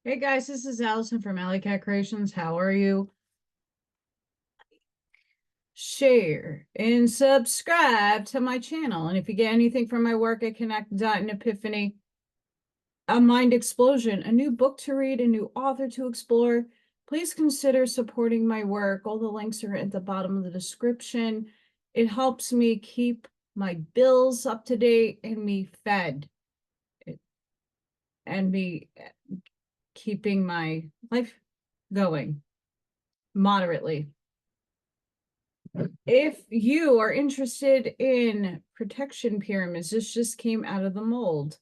Hey guys, this is Allison from Alley Cat Creations. How are you? Share and subscribe to my channel. And if you get anything from my work at Connect, Dot, and Epiphany, a mind explosion, a new book to read, a new author to explore, please consider supporting my work. All the links are at the bottom of the description. It helps me keep my bills up to date and me fed and me keeping my life going moderately. If you are interested in protection pyramids, this just came out of the mold.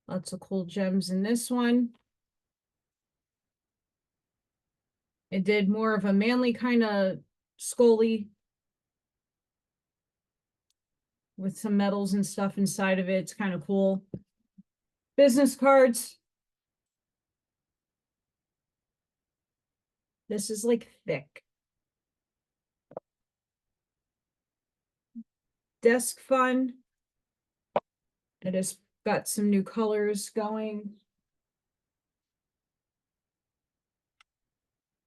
Lots of cool gems in this one. It did more of a manly kind of scully with some metals and stuff inside of it. It's kind of cool. Business cards. This is like thick. Desk fun. It has got some new colors going.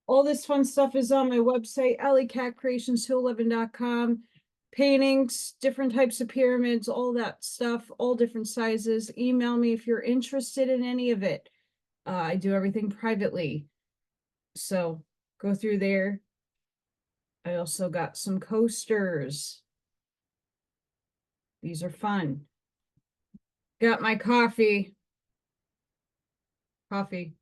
All this fun stuff is on my website, alleycatcreations211.com. Paintings, different types of pyramids, all that stuff, all different sizes. Email me if you're interested in any of it. I do everything privately. So go through there. I also got some coasters. These are fun. Got my coffee. The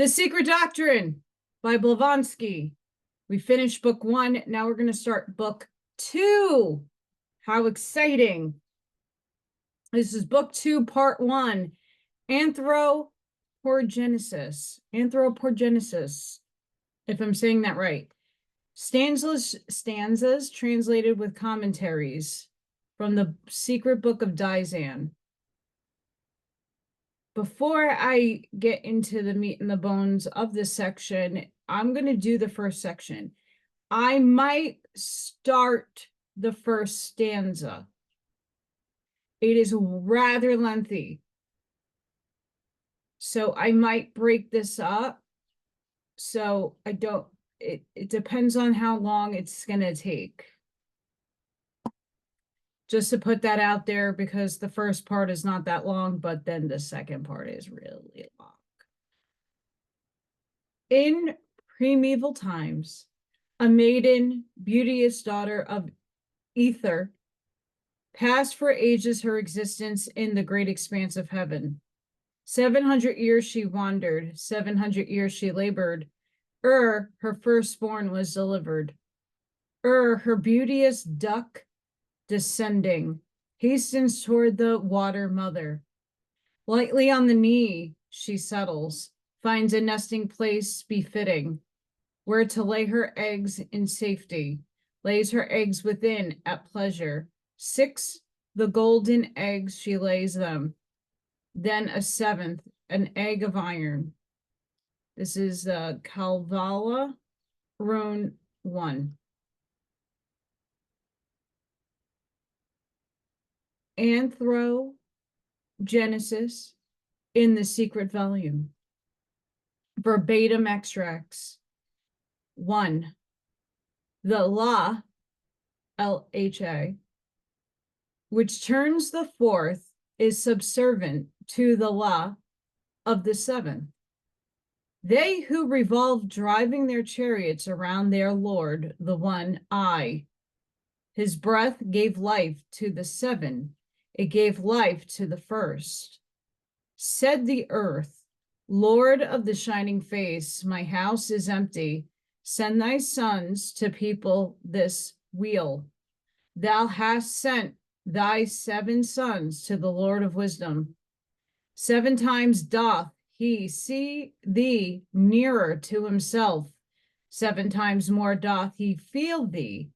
Secret Doctrine by Blavatsky. We finished book 1. Now we're going to start book 2. How exciting. This is book 2, part 1. Antthropogenesis. Antthropogenesis, if I'm saying that right. Stanzas translated with commentaries from the Secret Book of Dzyan. Before I get into the meat and the bones of this section, I'm going to do the first section. I might start the first stanza. It is rather lengthy. So I might break this up. So I don't, it depends on how long it's going to take. Just to put that out there, because the first part is not that long, but then the second part is really long. In primeval times, a maiden, beauteous daughter of Ether, passed for ages her existence in the great expanse of heaven. 700 years she wandered, 700 years she labored, her firstborn was delivered. Her beauteous duck descending, hastens toward the water mother. Lightly on the knee she settles, finds a nesting place befitting, where to lay her eggs in safety, lays her eggs within at pleasure. 6, the golden eggs she lays them, then a 7th, an egg of iron. This is Kalvala, Rune 1. Anthropogenesis in the Secret Volume. Verbatim extracts. 1. The La, LHA, which turns the 4th, is subservient to the La of the 7th. They who revolve driving their chariots around their Lord, the one I. His breath gave life to the 7. It gave life to the 1st. Said the earth, Lord of the shining face, my house is empty. Send thy sons to people this wheel. Thou hast sent thy 7 sons to the Lord of wisdom. 7 times doth he see thee nearer to himself. 7 times more doth he feel thee.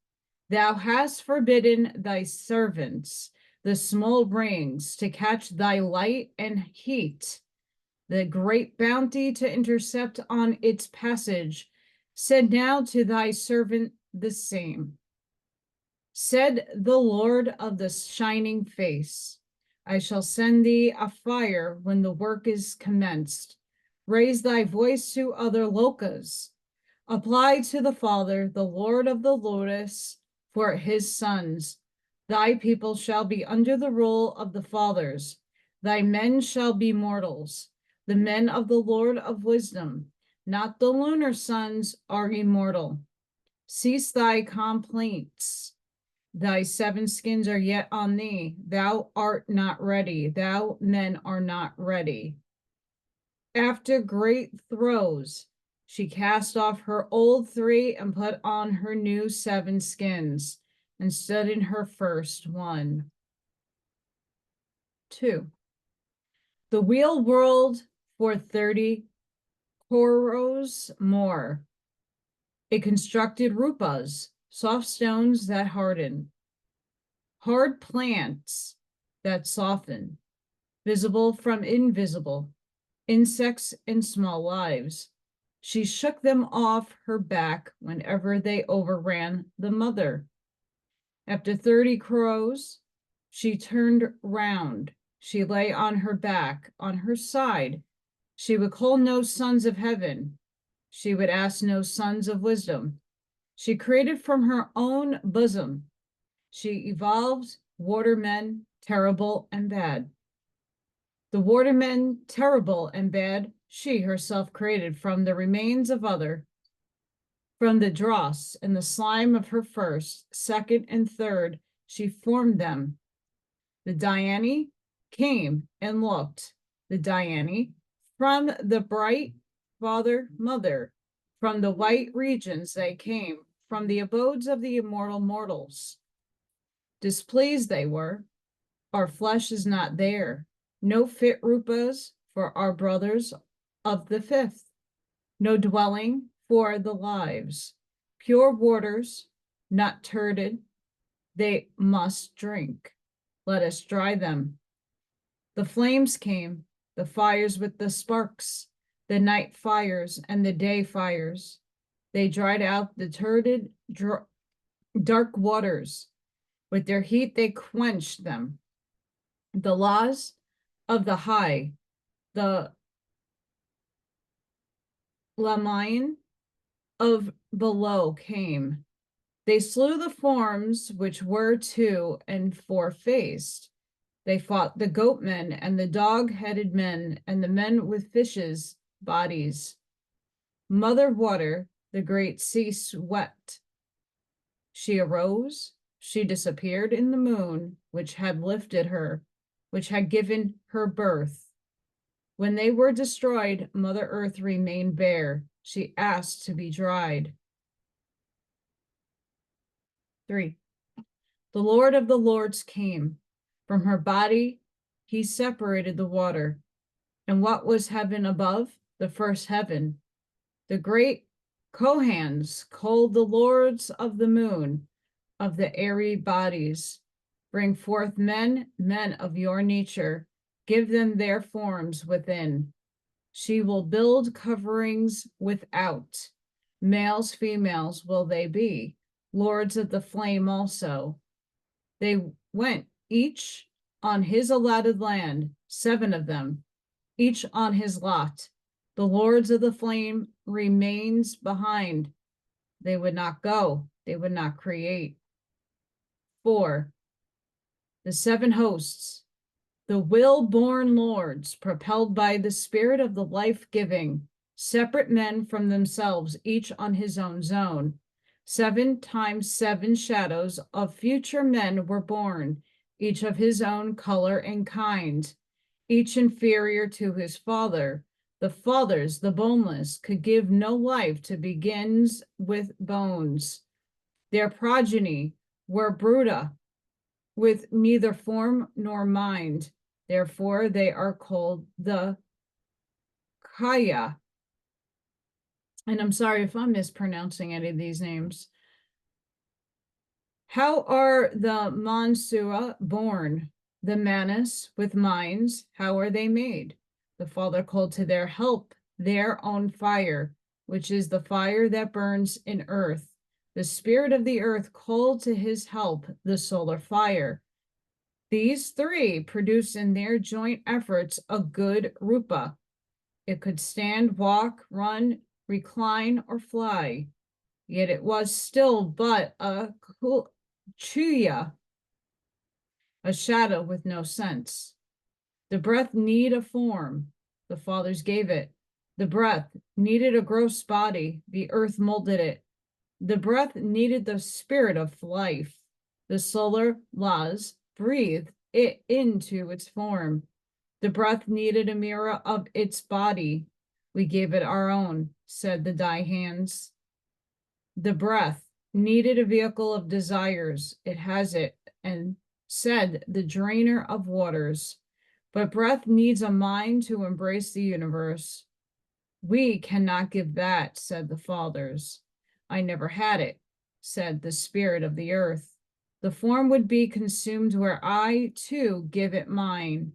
Thou hast forbidden thy servants the small rings to catch thy light and heat, the great bounty to intercept on its passage. Said now to thy servant the same. Said the Lord of the shining face, I shall send thee a fire when the work is commenced. Raise thy voice to other lokas. Apply to the Father, the Lord of the Lotus, for his sons. Thy people shall be under the rule of the fathers. Thy men shall be mortals. The men of the Lord of wisdom, not the lunar sons, are immortal. Cease thy complaints. Thy 7 skins are yet on thee. Thou art not ready. Thou men are not ready. After great throes, she cast off her old 3 and put on her new 7 skins and stood in her first one. 2. The wheel whirled for 30 koros more. It constructed rupas, soft stones that harden, hard plants that soften, visible from invisible, insects and small lives. She shook them off her back whenever they overran the mother. After 30 crows, she turned round. She lay on her back, on her side. She would call no sons of heaven. She would ask no sons of wisdom. She created from her own bosom. She evolved watermen, terrible and bad. The watermen, terrible and bad, she herself created from the remains of other, from the dross and the slime of her first, second, and third, she formed them. The Dhyani came and looked. The Dhyani from the bright father, mother, from the white regions they came, from the abodes of the immortal mortals. Displeased they were, our flesh is not there. No fit rupas for our brothers of the 5th. No dwelling for the lives. Pure waters, not turbid, they must drink. Let us dry them. The flames came, the fires with the sparks, the night fires and the day fires. They dried out the turbid, dark waters. With their heat, they quenched them. The laws of the high, the Lamayan of below came. They slew the forms which were 2 and 4-faced. They fought the goat men and the dog-headed men and the men with fishes' bodies. Mother water, the great sea swept. She arose, she disappeared in the moon, which had lifted her, which had given her birth. When they were destroyed, Mother Earth remained bare. She asked to be dried. 3. The Lord of the Lords came. From her body, he separated the water. And what was heaven above? The first heaven. The great Kohans called the lords of the moon, of the airy bodies. Bring forth men, men of your nature. Give them their forms within. She will build coverings without. Males, females will they be. Lords of the flame also. They went each on his allotted land, 7 of them, each on his lot. The lords of the flame remains behind. They would not go. They would not create. 4. The 7 hosts, the will-born lords, propelled by the spirit of the life-giving, separate men from themselves, each on his own zone. 7 times 7 shadows of future men were born, each of his own color and kind, each inferior to his father. The fathers, the boneless, could give no life to begins with bones. Their progeny were bruta, with neither form nor mind. Therefore, they are called the Kaya. And I'm sorry if I'm mispronouncing any of these names. How are the Mansua born? The Manas with minds, how are they made? The Father called to their help their own fire, which is the fire that burns in earth. The spirit of the earth called to his help the solar fire. These three produce in their joint efforts a good rupa. It could stand, walk, run, recline, or fly. Yet it was still but a chuya, a shadow with no sense. The breath needed a form. The fathers gave it. The breath needed a gross body. The earth molded it. The breath needed the spirit of life. The solar laws breathed it into its form. The breath needed a mirror of its body. We gave it our own, said the die hands. The breath needed a vehicle of desires. It has it, and said the drainer of waters. But breath needs a mind to embrace the universe. We cannot give that, said the fathers. I never had it, said the spirit of the earth. The form would be consumed where I, too, give it mine,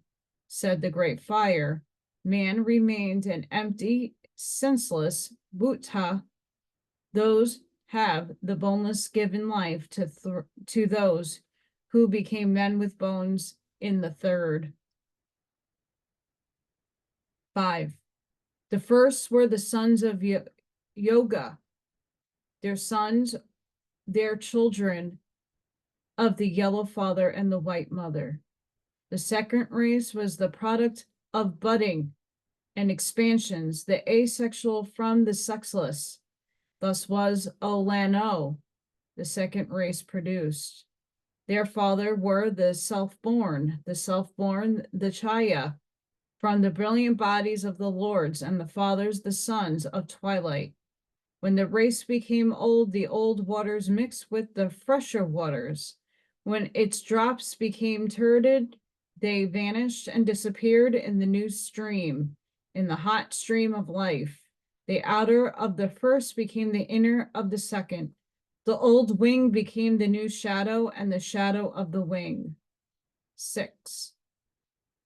said the great fire. Man remained an empty, senseless Buddha. Those have the boneless given life to those who became men with bones in the third. 5. The first were the sons of Yoga, their sons, their children of the yellow father and the white mother. The second race was the product of budding and expansions, the asexual from the sexless. Thus was Olano, the second race produced. Their father were the self-born, the Chaya, from the brilliant bodies of the lords, and the fathers, the sons of twilight. When the race became old, the old waters mixed with the fresher waters. When its drops became turbid, they vanished and disappeared in the new stream, in the hot stream of life. The outer of the first became the inner of the second. The old wing became the new shadow, and the shadow of the wing. 6.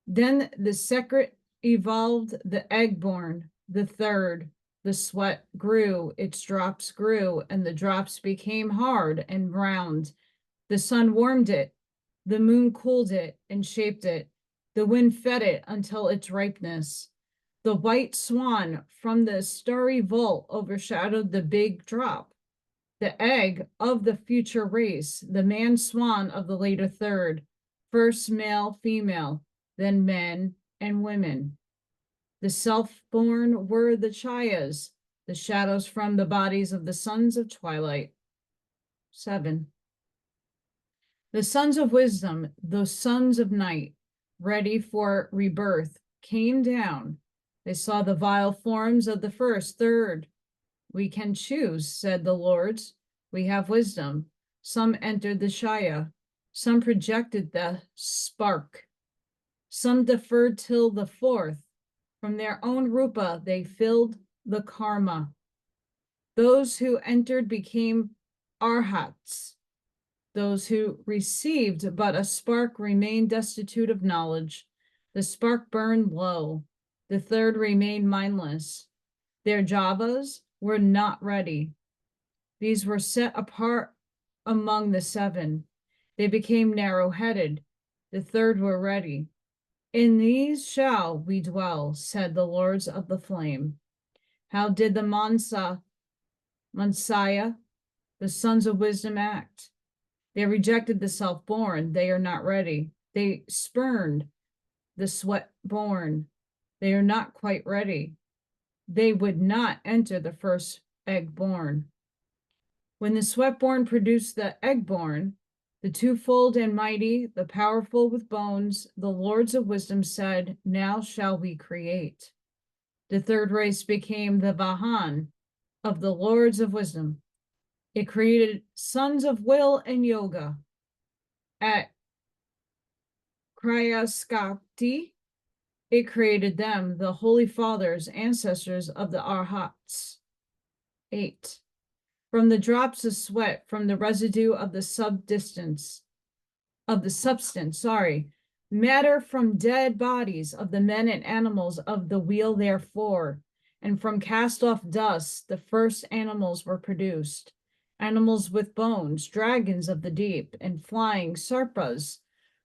Then the secret evolved the egg-born, the third. The sweat grew, its drops grew, and the drops became hard and round. The sun warmed it, the moon cooled it and shaped it. The wind fed it until its ripeness. The white swan from the starry vault overshadowed the big drop. The egg of the future race, the man swan of the later third, first male, female, then men and women. The self-born were the Chayas, the shadows from the bodies of the sons of twilight. 7. The sons of wisdom, the sons of night, ready for rebirth, came down. They saw the vile forms of the first, third. We can choose, said the lords. We have wisdom. Some entered the Shaya. Some projected the spark. Some deferred till the fourth. From their own rupa, they filled the karma. Those who entered became arhats. Those who received but a spark remained destitute of knowledge. The spark burned low. The third remained mindless. Their javas were not ready. These were set apart among the 7. They became narrow-headed. The third were ready. In these shall we dwell, said the lords of the flame. How did the Mansaya, the sons of wisdom, act? They rejected the self-born. They are not ready. They spurned the sweat-born. They are not quite ready. They would not enter the first egg-born. When the sweat-born produced the egg-born, the twofold and mighty, the powerful with bones, the lords of wisdom said, now shall we create. The third race became the Vahan of the lords of wisdom. It created sons of will and yoga. At Kriyaskapti, it created them, the holy fathers, ancestors of the Arhats. 8. From the drops of sweat, from the residue of the substance, matter from dead bodies of the men and animals of the wheel therefore, and from cast off dust, the first animals were produced. Animals with bones, dragons of the deep, and flying sarpas,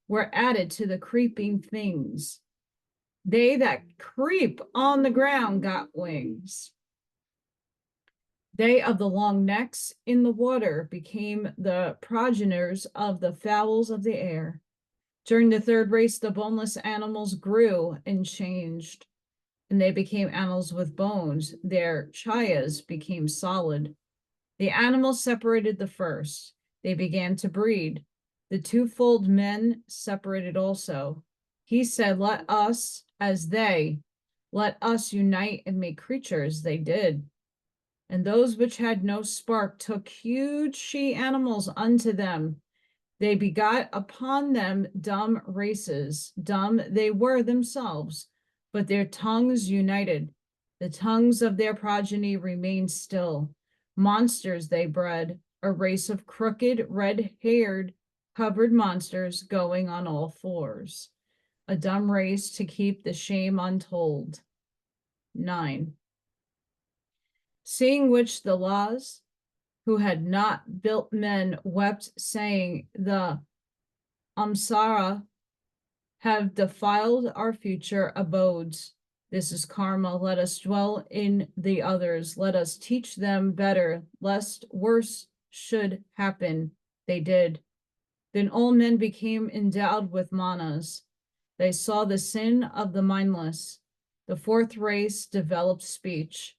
were added to the creeping things. They that creep on the ground got wings. They of the long necks in the water became the progenitors of the fowls of the air. During the third race, the boneless animals grew and changed, and they became animals with bones. Their chayas became solid. The animals separated the first. They began to breed. The twofold men separated also. He said, let us, as they, let us unite and make creatures. They did. And those which had no spark took huge she-animals unto them. They begot upon them dumb races. Dumb they were themselves, but their tongues united. The tongues of their progeny remained still. Monsters they bred, a race of crooked, red-haired, covered monsters going on all fours. A dumb race to keep the shame untold. 9. Seeing which the laws, who had not built men, wept, saying, the Amsara have defiled our future abodes. This is karma. Let us dwell in the others. Let us teach them better, lest worse should happen. They did. Then all men became endowed with manas. They saw the sin of the mindless. The fourth race developed speech.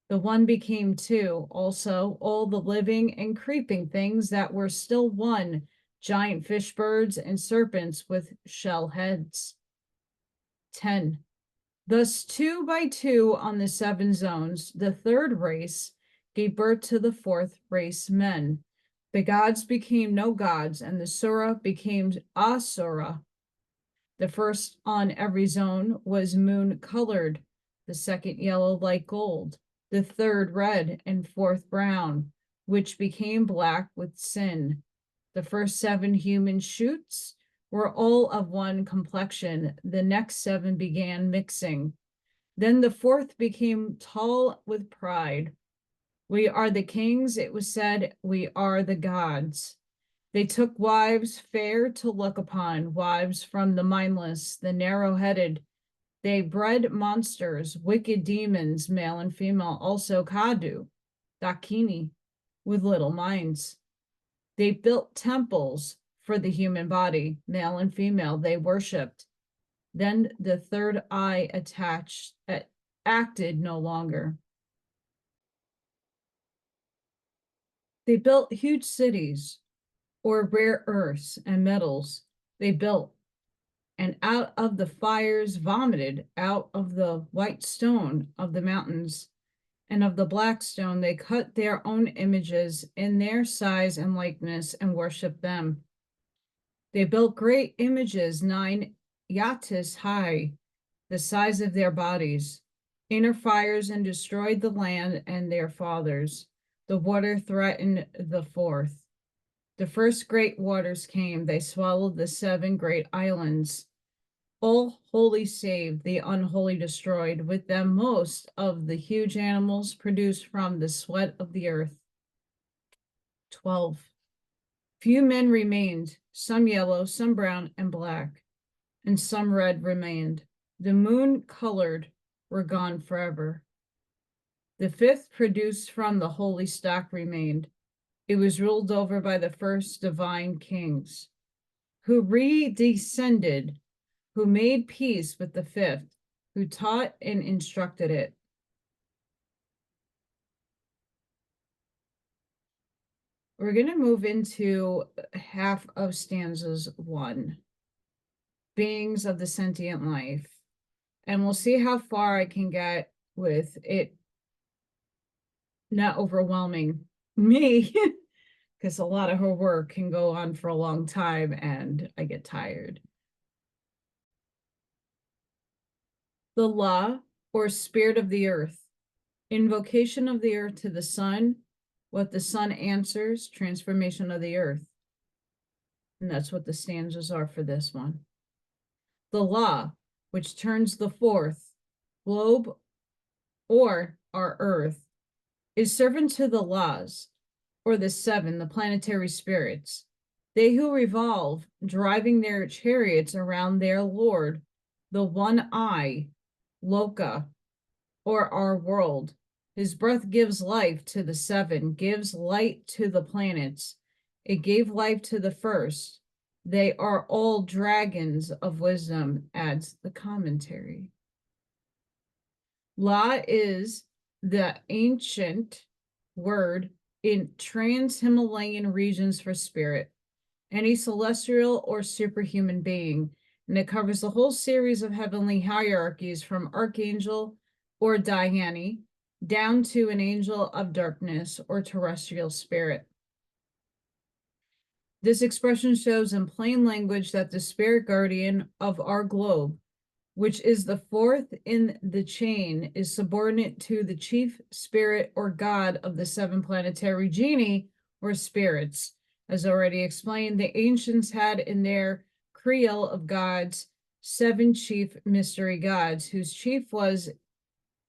The one became two. Also, all the living and creeping things that were still one, giant fish birds and serpents with shell heads. 10. Thus, 2 by 2 on the 7 zones, the third race gave birth to the fourth race men. The gods became no gods, and the sura became asura. The first on every zone was moon-colored, the second yellow like gold, the third red, and fourth brown, which became black with sin. The first 7 human shoots were all of one complexion. The next 7 began mixing. Then the fourth became tall with pride. We are the kings, it was said, we are the gods. They took wives fair to look upon, wives from the mindless, the narrow-headed. They bred monsters, wicked demons, male and female, also Kadu, Dakini, with little minds. They built temples for the human body, male and female, they worshipped. Then the third eye acted no longer. They built huge cities, or rare earths and metals they built, and out of the fires vomited, out of the white stone of the mountains and of the black stone they cut their own images in their size and likeness and worshiped them. They built great images 9 yatis high, the size of their bodies, inner fires, and destroyed the land and their fathers. The water threatened the fourth. The first great waters came, they swallowed the 7 great islands. All holy saved, the unholy destroyed, with them most of the huge animals produced from the sweat of the earth. 12. Few men remained, some yellow, some brown and black, and some red remained. The moon-colored were gone forever. The fifth produced from the holy stock remained. It was ruled over by the first divine kings, who redescended, who made peace with the fifth, who taught and instructed it. We're going to move into half of stanzas 1, beings of the sentient life, and we'll see how far I can get with it not overwhelming me, because a lot of her work can go on for a long time and I get tired. The law, or spirit of the earth, invocation of the earth to the sun, what the sun answers, transformation of the earth. And that's what the stanzas are for this one. The law, which turns the fourth globe, or our earth, is servant to the laws, or the 7, the planetary spirits. They who revolve, driving their chariots around their Lord, the one eye, Loka, or our world. His breath gives life to the seven, gives light to the planets. It gave life to the first. They are all dragons of wisdom, adds the commentary. La is the ancient word in trans-Himalayan regions for spirit, any celestial or superhuman being, and it covers the whole series of heavenly hierarchies from archangel or dhyani down to an angel of darkness or terrestrial spirit. This expression shows in plain language that the spirit guardian of our globe, which is the fourth in the chain, is subordinate to the chief spirit or god of the seven planetary genii or spirits. As already explained, the ancients had in their creel of gods 7 chief mystery gods, whose chief was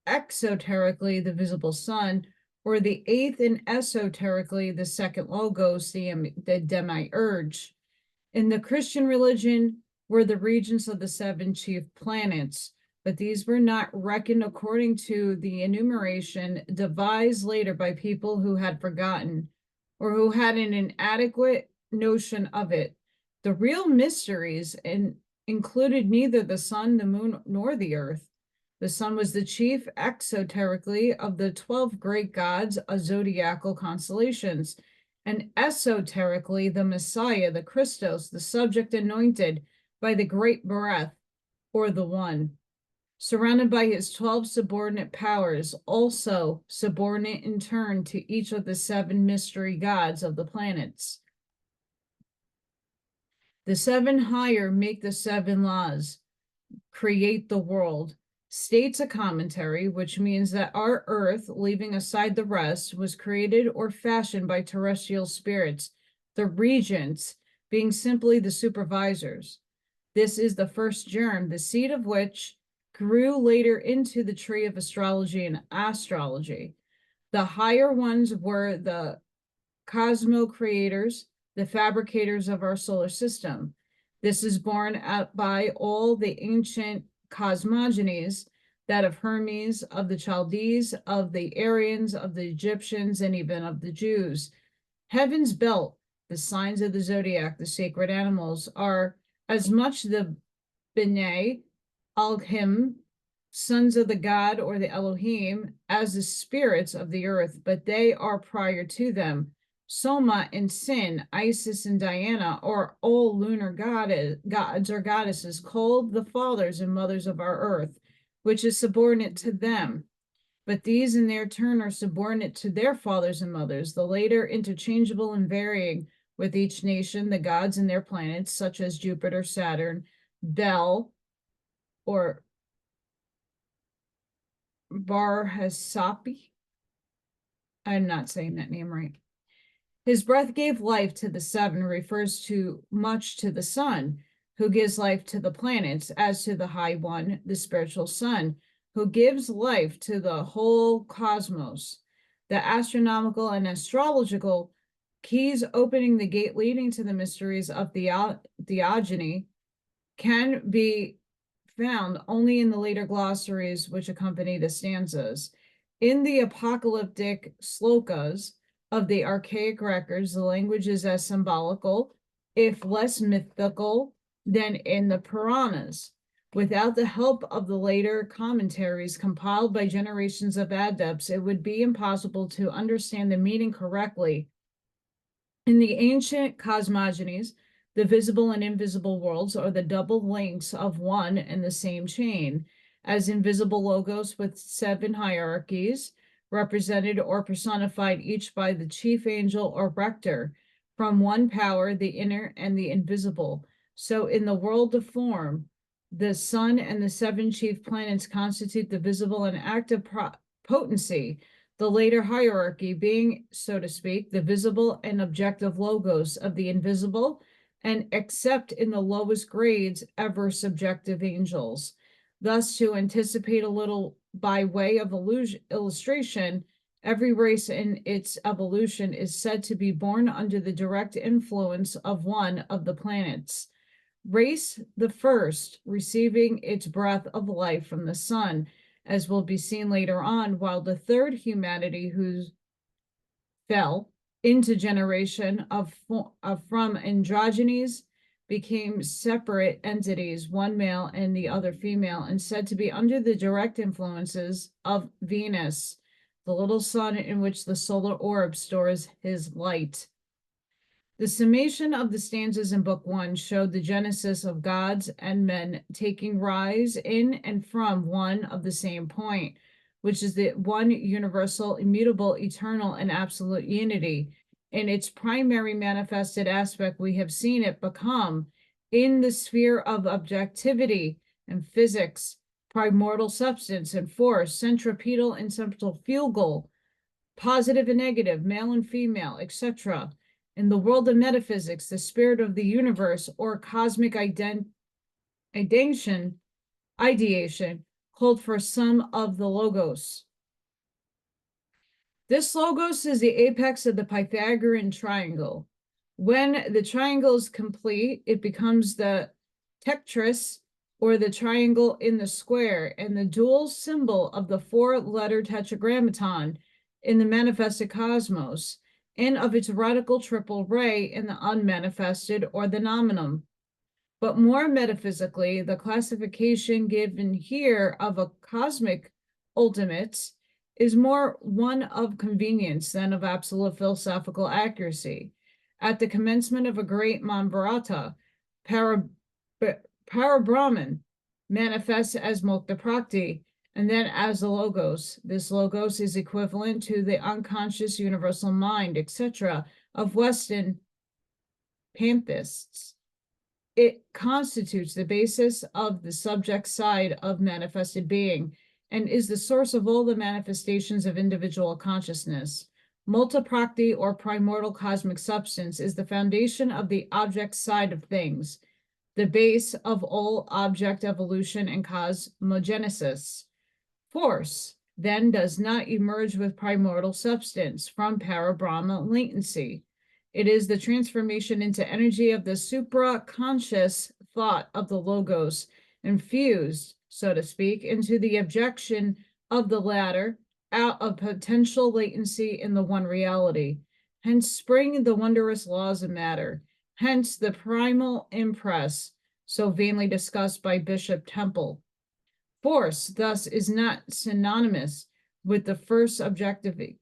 exoterically the visible sun, or the 8th and esoterically the second logos, the demiurge. In the Christian religion were the regents of the 7 chief planets, but these were not reckoned according to the enumeration devised later by people who had forgotten or who had an inadequate notion of it. The real mysteries included neither the sun, the moon, nor the earth. The sun was the chief exoterically of the 12 great gods of zodiacal constellations, and esoterically the Messiah, the Christos, the subject anointed by the great breath, or the one, surrounded by his 12 subordinate powers, also subordinate in turn to each of the 7 mystery gods of the planets. The 7 higher make the 7 laws, create the world, states a commentary, which means that our earth, leaving aside the rest, was created or fashioned by terrestrial spirits, the regents being simply the supervisors. This is the first germ, the seed of which grew later into the tree of astrology and astrology. The higher ones were the cosmo-creators, the fabricators of our solar system. This is borne out by all the ancient cosmogonies, that of Hermes, of the Chaldees, of the Aryans, of the Egyptians, and even of the Jews. Heaven's belt, the signs of the zodiac, the sacred animals, are as much the B'nai Elohim, sons of the god or the Elohim, as the spirits of the earth, but they are prior to them. Soma and Sin, Isis and Diana, are all lunar gods or goddesses, called the fathers and mothers of our earth, which is subordinate to them. But these in their turn are subordinate to their fathers and mothers, the later interchangeable and varying with each nation, the gods and their planets, such as Jupiter, Saturn, Bel, or Barhasapi. I'm not saying that name right. His breath gave life to the 7 refers to much to the sun, who gives life to the planets, as to the high one, the spiritual sun, who gives life to the whole cosmos. The astronomical and astrological keys opening the gate leading to the mysteries of theogony can be found only in the later glossaries which accompany the stanzas. In the apocalyptic slokas of the archaic records, the language is as symbolical, if less mythical, than in the Puranas. Without the help of the later commentaries compiled by generations of adepts, it would be impossible to understand the meaning correctly. In the ancient cosmogonies, the visible and invisible worlds are the double links of one and the same chain, as invisible logos with 7 hierarchies, represented or personified each by the chief angel or rector, from one power, the inner and the invisible. So in the world of form, the sun and the 7 chief planets constitute the visible and active potency, the later hierarchy being, so to speak, the visible and objective logos of the invisible, and except in the lowest grades, ever subjective angels. Thus, to anticipate a little by way of illustration, Every race in its evolution is said to be born under the direct influence of one of the planets. Race the first, receiving its breath of life from the sun, as will be seen later on, while the third humanity, who fell into generation from androgynes, became separate entities, one male and the other female, and said to be under the direct influences of Venus, the little sun in which the solar orb stores his light. The summation of the stanzas in Book 1 showed the genesis of gods and men taking rise in and from one of the same point, which is the one universal, immutable, eternal, and absolute unity. In its primary manifested aspect, we have seen it become, in the sphere of objectivity and physics, primordial substance and force, centripetal and centrifugal, positive and negative, male and female, etc. In the world of metaphysics, the spirit of the universe, or cosmic ideation, called for some of the logos. This logos is the apex of the Pythagorean triangle. When the triangle is complete, it becomes the tectris, or the triangle in the square, and the dual symbol of the four-letter tetragrammaton in the manifested cosmos, and of its radical triple ray in the unmanifested, or the nominum. But more metaphysically, the classification given here of a cosmic ultimates is more one of convenience than of absolute philosophical accuracy. At the commencement of a great Manvarata, Parabrahman manifests as Mukta Prakti, and then as the logos. This logos is equivalent to the unconscious universal mind, etc., of Western pantheists. It constitutes the basis of the subject side of manifested being and is the source of all the manifestations of individual consciousness. Multiprakti, or primordial cosmic substance, is the foundation of the object side of things, the base of all object evolution and cosmogenesis. Force then does not emerge with primordial substance from Parabrahma latency. It is the transformation into energy of the supra-conscious thought of the logos, infused, so to speak, into the objection of the latter, out of potential latency in the one reality. Hence spring the wondrous laws of matter. Hence the primal impress, so vainly discussed by Bishop Temple. Force, thus, is not synonymous with the first objectification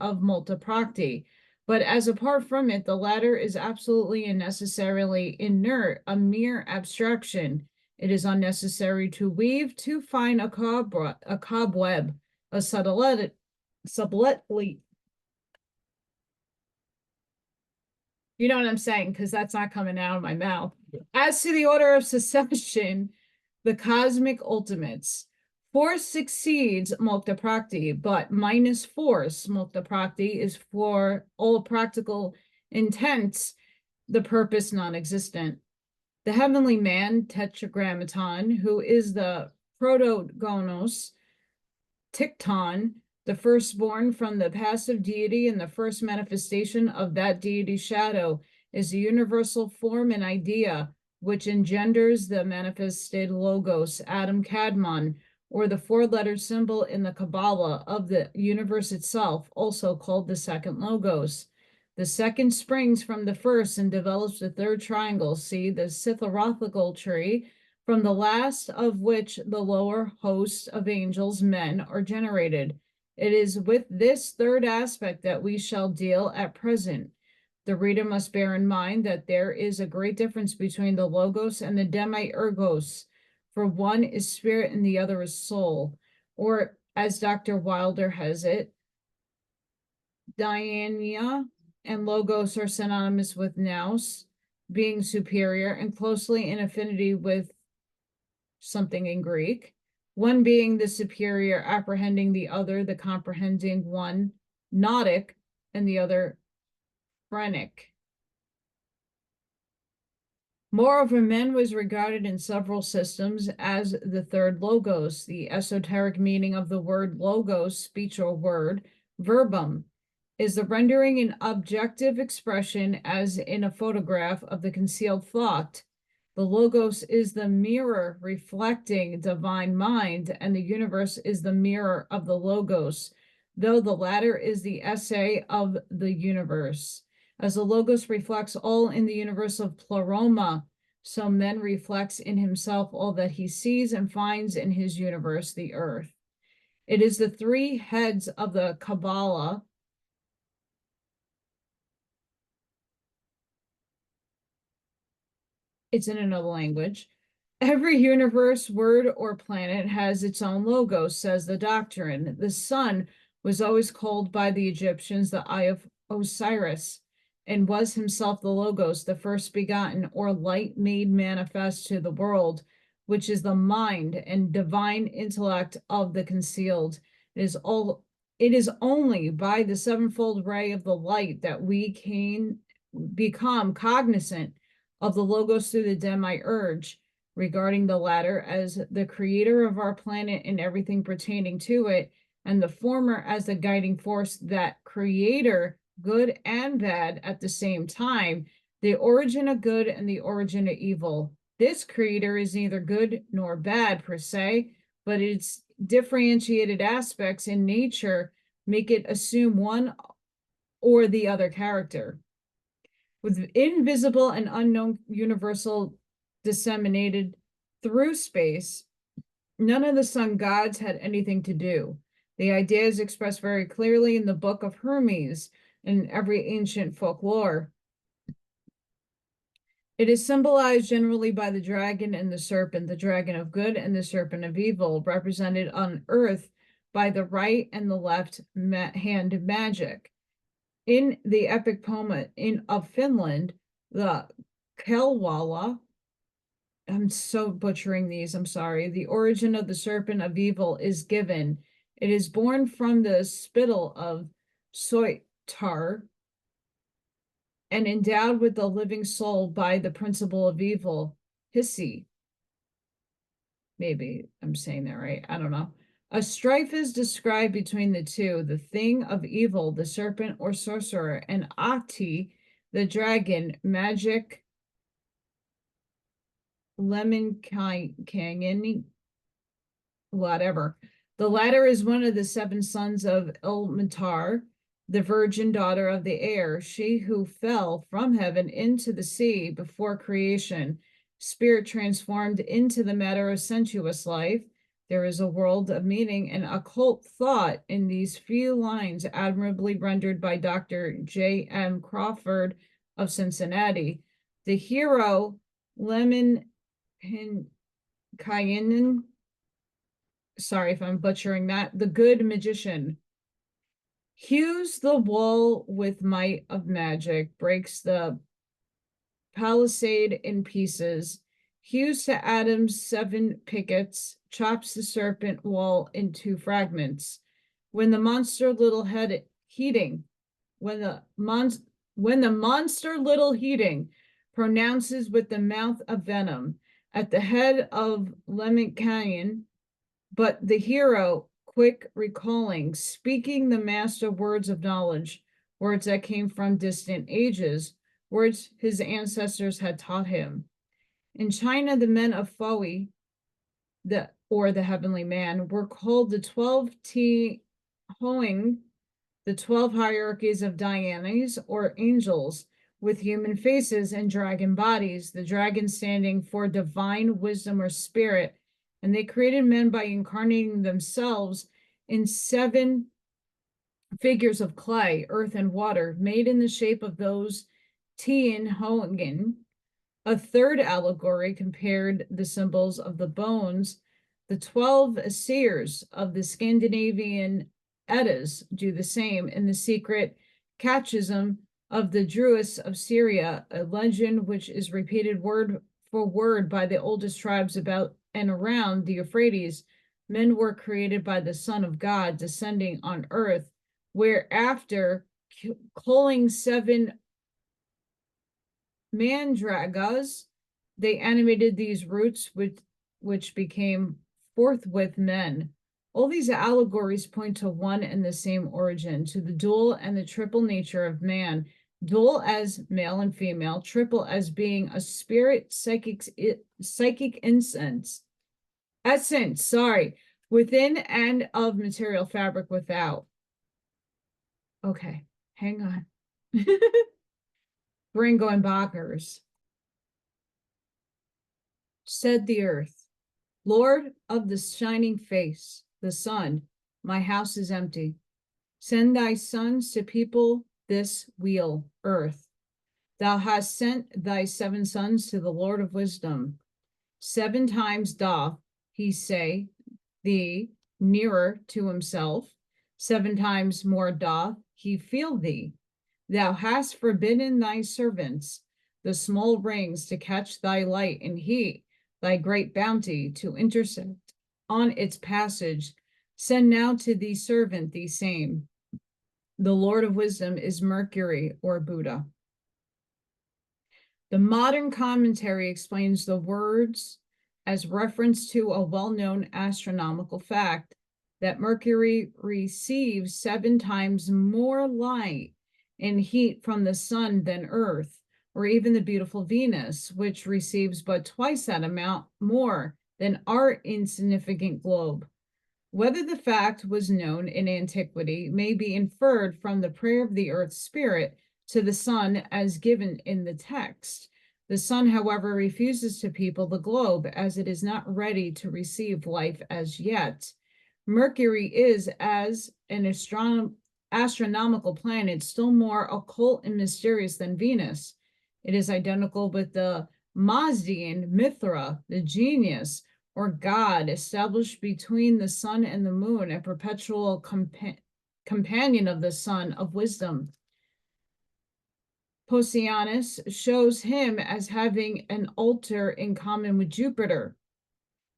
of multiprakti, but as apart from it, the latter is absolutely and necessarily inert, a mere abstraction. It is unnecessary to weave too fine a cobweb, a subtly. You know what I'm saying? Because that's not coming out of my mouth. As to the order of succession, the cosmic ultimates, force succeeds Mukta Prakti, but minus force, Mukta Prakti, is for all practical intents the purpose non-existent. The heavenly man, Tetragrammaton, who is the protogonos, Tikton, the firstborn from the passive deity and the first manifestation of that deity's shadow, is the universal form and idea which engenders the manifested logos, Adam Kadmon, or the four-letter symbol in the Kabbalah of the universe itself, also called the second logos. The second springs from the first and develops the third triangle, see the Theosophical tree, from the last of which the lower host of angels, men, are generated. It is with this third aspect that we shall deal at present. The reader must bear in mind that there is a great difference between the logos and the demiurgos, for one is spirit and the other is soul, or as Dr. Wilder has it, Dhyania and logos are synonymous with nous, being superior and closely in affinity with something in Greek, one being the superior, apprehending the other, the comprehending one, nautic, and the other phrenic. Moreover, man was regarded in several systems as the third logos, the esoteric meaning of the word logos, speech or word, verbum, is the rendering an objective expression as in a photograph of the concealed thought. The logos is the mirror reflecting divine mind, and the universe is the mirror of the logos, though the latter is the essay of the universe. As the logos reflects all in the universe of pleroma, so man reflects in himself all that he sees and finds in his universe, the earth. It is the three heads of the Kabbalah. It's in another language. Every universe, word, or planet has its own logos, says the doctrine. The sun was always called by the Egyptians the Eye of Osiris, and was himself the logos, the first begotten, or light made manifest to the world, which is the mind and divine intellect of the concealed. It is only by the sevenfold ray of the light that we can become cognizant of the logos through the demiurge, regarding the latter as the creator of our planet and everything pertaining to it, and the former as the guiding force, that creator, good and bad at the same time, the origin of good and the origin of evil. This creator is neither good nor bad per se, but its differentiated aspects in nature make it assume one or the other character. With invisible and unknown universal disseminated through space, none of the sun gods had anything to do. The idea is expressed very clearly in the Book of Hermes and every ancient folklore. It is symbolized generally by the dragon and the serpent, the dragon of good and the serpent of evil, represented on earth by the right and the left hand magic. In the epic poem of Finland, the Kelwala, I'm so butchering these, I'm sorry. The origin of the serpent of evil is given. It is born from the spittle of Soitar and endowed with the living soul by the principle of evil, Hissi. Maybe I'm saying that right. I don't know. A strife is described between the two, the thing of evil, the serpent or sorcerer, and Ahti, the dragon, magic, lemon canyon, whatever. The latter is one of the seven sons of Ilmatar, the virgin daughter of the air, she who fell from heaven into the sea before creation, spirit transformed into the matter of sensuous life. There is a world of meaning and occult thought in these few lines, admirably rendered by Dr. J.M. Crawford of Cincinnati. The hero, Lemon Kayanin, sorry if I'm butchering that, the good magician, hews the wall with might of magic, breaks the palisade in pieces, hews to atoms 7 pickets, chops the serpent wall into fragments. When the monster little head heating, when the monster little heating pronounces with the mouth of venom at the head of Lemon Canyon, but the hero, quick recalling, speaking the master words of knowledge, words that came from distant ages, words his ancestors had taught him. In China, the men of Foi, the heavenly man, were called the 12 Hoing, the 12 hierarchies of Dhyanis, or angels, with human faces and dragon bodies, the dragon standing for divine wisdom or spirit, and they created men by incarnating themselves in 7 figures of clay, earth, and water, made in the shape of those Tien Hoengen. A third allegory compared the symbols of the bones. The 12 seers of the Scandinavian Eddas do the same in the secret catechism of the Druids of Syria, a legend which is repeated word for word by the oldest tribes about and around the Euphrates. Men were created by the Son of God descending on earth, whereafter culling 7 mandragas They animated these roots, which became forthwith men. All these allegories point to one and the same origin, to the dual and the triple nature of man, dual as male and female, triple as being a spirit, psychic essence, within and of material fabric without. Okay, hang on. Brain going bonkers. Said the earth, Lord of the shining face, the sun, my house is empty. Send thy sons to people this wheel, earth. Thou hast sent thy 7 sons to the Lord of wisdom. 7 times doth he say thee nearer to himself. 7 times more doth he feel thee. Thou hast forbidden thy servants the small rings to catch thy light and heat, thy great bounty to intersect on its passage. Send now to thee servant the same. The Lord of wisdom is Mercury or Buddha. The modern commentary explains the words as reference to a well-known astronomical fact that Mercury receives 7 times more light and heat from the sun than Earth, or even the beautiful Venus, which receives but twice that amount more than our insignificant globe. Whether the fact was known in antiquity may be inferred from the prayer of the earth spirit to the sun as given in the text. The sun, however, refuses to people the globe as it is not ready to receive life as yet. Mercury is, as an astronomical planet, still more occult and mysterious than Venus. It is identical with the Mazdian Mithra, the genius or god established between the sun and the moon, a perpetual companion of the sun of wisdom. Pausanias shows him as having an altar in common with Jupiter.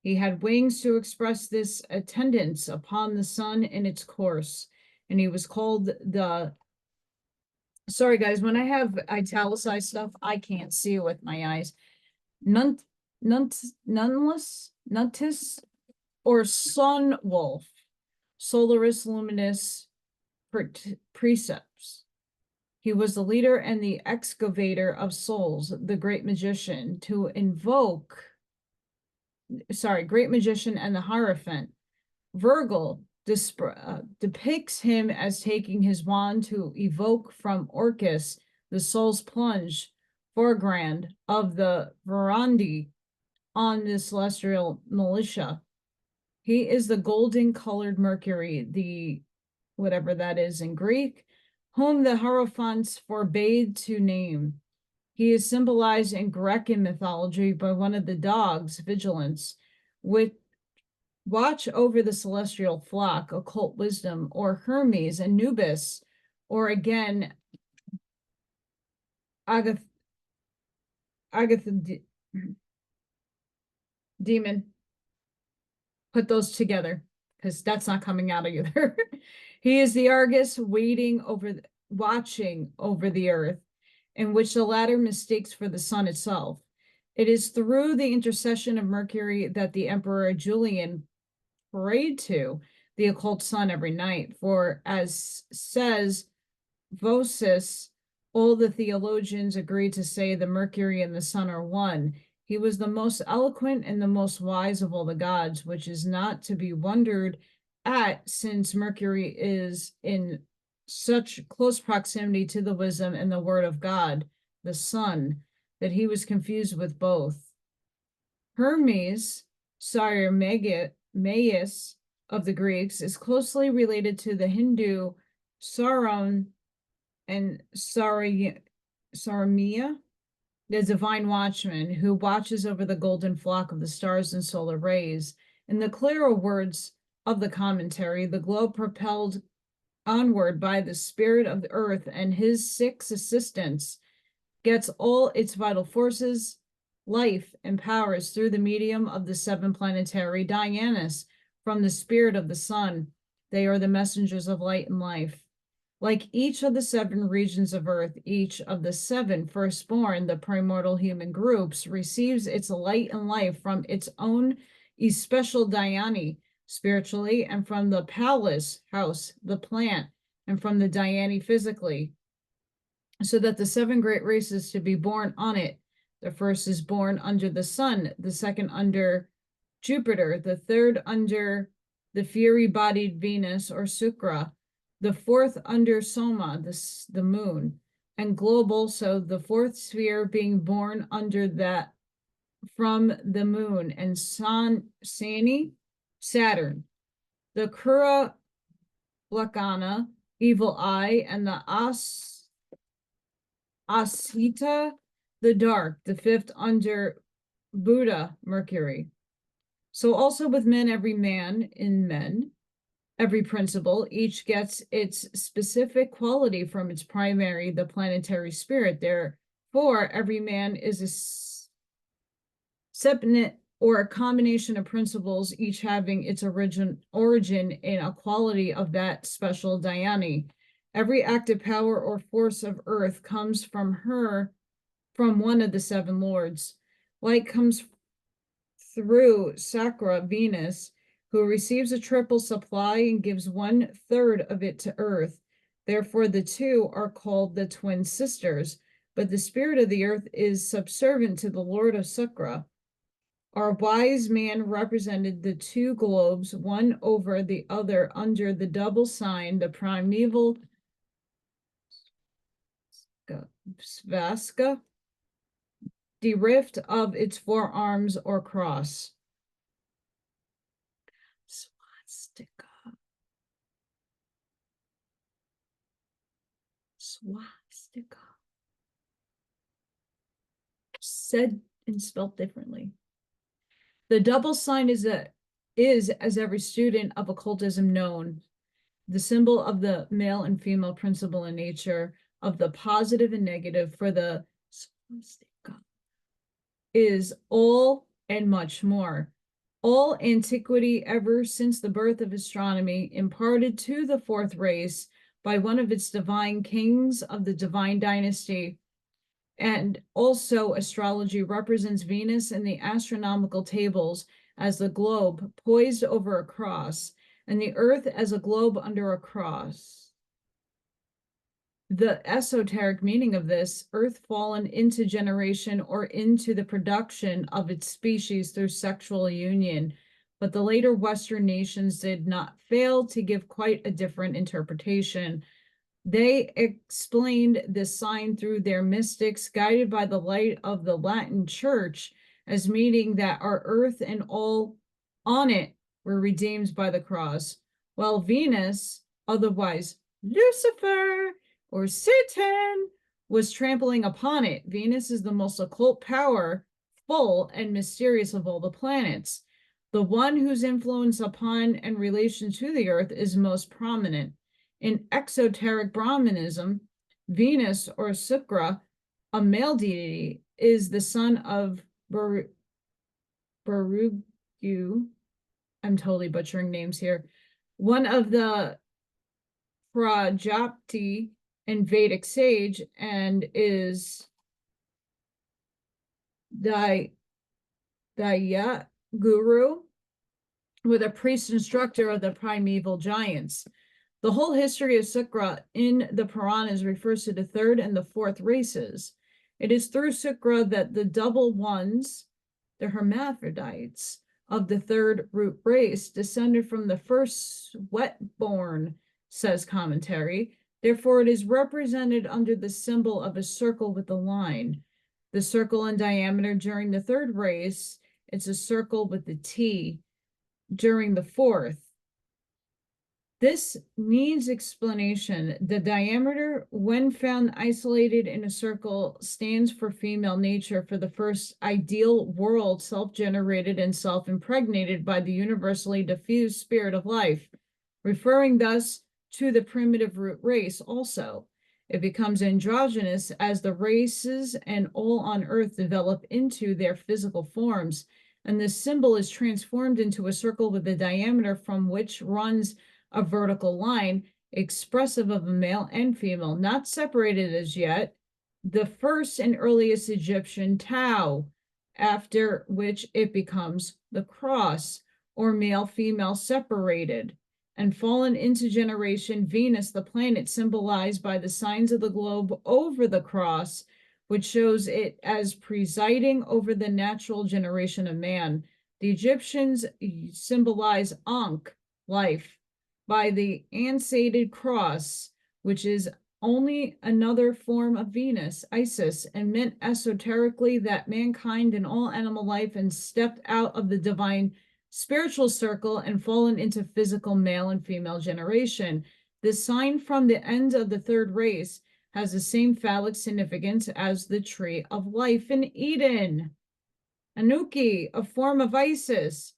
He had wings to express this attendance upon the sun in its course, and he was called the... Sorry, guys, when I have italicized stuff, I can't see it with my eyes. Nuntus, or sun wolf, Solaris Luminous Precepts. He was the leader and the excavator of souls, the great magician, great magician and the Hierophant. Virgil depicts him as taking his wand to evoke from Orcus the soul's plunge foreground of the Verundi on the celestial militia. He is the golden colored Mercury, the whatever that is in Greek, whom the Hierophants forbade to name. He is symbolized in Greek mythology by one of the dogs, Vigilance, with watch over the celestial flock, occult wisdom, or Hermes, Anubis, or again, demon. Put those together, because that's not coming out either. He is the Argus watching over the earth, in which the latter mistakes for the sun itself. It is through the intercession of Mercury that the Emperor Julian prayed to the occult sun every night, for as says Vossius, all the theologians agree to say the Mercury and the sun are one. He was the most eloquent and the most wise of all the gods, which is not to be wondered at, since Mercury is in such close proximity to the wisdom and the word of God, the sun, that he was confused with both. Hermes, Magus of the Greeks, is closely related to the Hindu Saran and Saramia, the divine watchman who watches over the golden flock of the stars and solar rays. In the clearer words of the commentary, the globe propelled onward by the spirit of the earth and his 6 assistants gets all its vital forces, life, and powers through the medium of the 7 planetary Dianas from the spirit of the sun. They are the messengers of light and life. Like each of the 7 regions of earth, each of the 7 firstborn, the primordial human groups, receives its light and life from its own especial dhyani, spiritually, and from the palace house, the plant, and from the dhyani physically, so that the 7 great races to be born on it. The first is born under the sun, the second under Jupiter, the third under the fury-bodied Venus or Shukra, the fourth under Soma, the moon, and global, so the 4th sphere being born under that from the moon, and Sani, Saturn, the Kura Lakana, evil eye, and the Asita, the dark, the 5th under Buddha, Mercury. So also with men, every man in men, every principle, each gets its specific quality from its primary, the planetary spirit. Therefore, every man is a separate or a combination of principles, each having its origin in a quality of that special dhyani. Every active power or force of earth comes from one of the 7 lords. Light comes through Sakra, Venus, who receives a triple supply and gives 1/3 of it to earth. Therefore, the 2 are called the twin sisters, but the spirit of the earth is subservient to the Lord of Sakra. Our wise man represented the 2 globes, one over the other, under the double sign, the primeval svastika, the rift of its 4 arms or cross. Swastika. Said and spelled differently. The double sign is, as every student of occultism known, the symbol of the male and female principle in nature, of the positive and negative, for the swastika is all and much more. All antiquity, ever since the birth of astronomy, imparted to the 4th race by one of its divine kings of the divine dynasty. And also astrology represents Venus in the astronomical tables as the globe poised over a cross, and the earth as a globe under a cross. The esoteric meaning of this, earth fallen into generation or into the production of its species through sexual union, but the later Western nations did not fail to give quite a different interpretation. They explained this sign through their mystics, guided by the light of the Latin Church, as meaning that our earth and all on it were redeemed by the cross, while Venus, otherwise Lucifer or Satan, was trampling upon it. Venus is the most occult power, full and mysterious of all the planets, the one whose influence upon and relation to the earth is most prominent. In exoteric Brahmanism, Venus or Shukra, a male deity, is the son of Barugu. I'm totally butchering names here. One of the Prajapati and Vedic sage, and is Daya Guru, with a priest instructor of the primeval giants. The whole history of Shukra in the Puranas refers to the 3rd and the 4th races. It is through Shukra that the double ones, the hermaphrodites of the 3rd root race, descended from the first sweat-born, says Commentary. Therefore, it is represented under the symbol of a circle with a line. The circle in diameter during the 3rd race, it's a circle with the T. During the 4th, this needs explanation. The diameter, when found isolated in a circle, stands for female nature, for the first ideal world, self-generated and self-impregnated by the universally diffused spirit of life, referring thus to the primitive root race also. It becomes androgynous as the races and all on earth develop into their physical forms, and this symbol is transformed into a circle with a diameter from which runs a vertical line, expressive of a male and female, not separated as yet, the first and earliest Egyptian Tau, after which it becomes the cross, or male-female separated, and fallen into generation Venus, the planet symbolized by the signs of the globe over the cross, which shows it as presiding over the natural generation of man. The Egyptians symbolize Ankh, life, by the ansated cross, which is only another form of Venus, Isis, and meant esoterically that mankind and all animal life and stepped out of the divine spiritual circle and fallen into physical male and female generation. The sign from the end of the third race has the same phallic significance as the tree of life in Eden. Anuki, a form of Isis,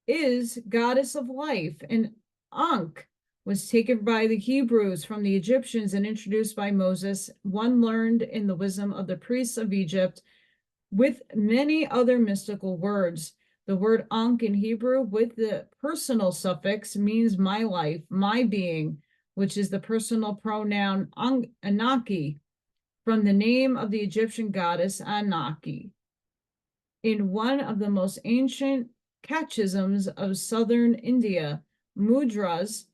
is goddess of life, and Ankh was taken by the Hebrews from the Egyptians and introduced by Moses, one learned in the wisdom of the priests of Egypt, with many other mystical words. The word Ankh in Hebrew with the personal suffix means my life, my being, which is the personal pronoun Anaki, from the name of the Egyptian goddess Anaki. In one of the most ancient catechisms of southern India, mudras,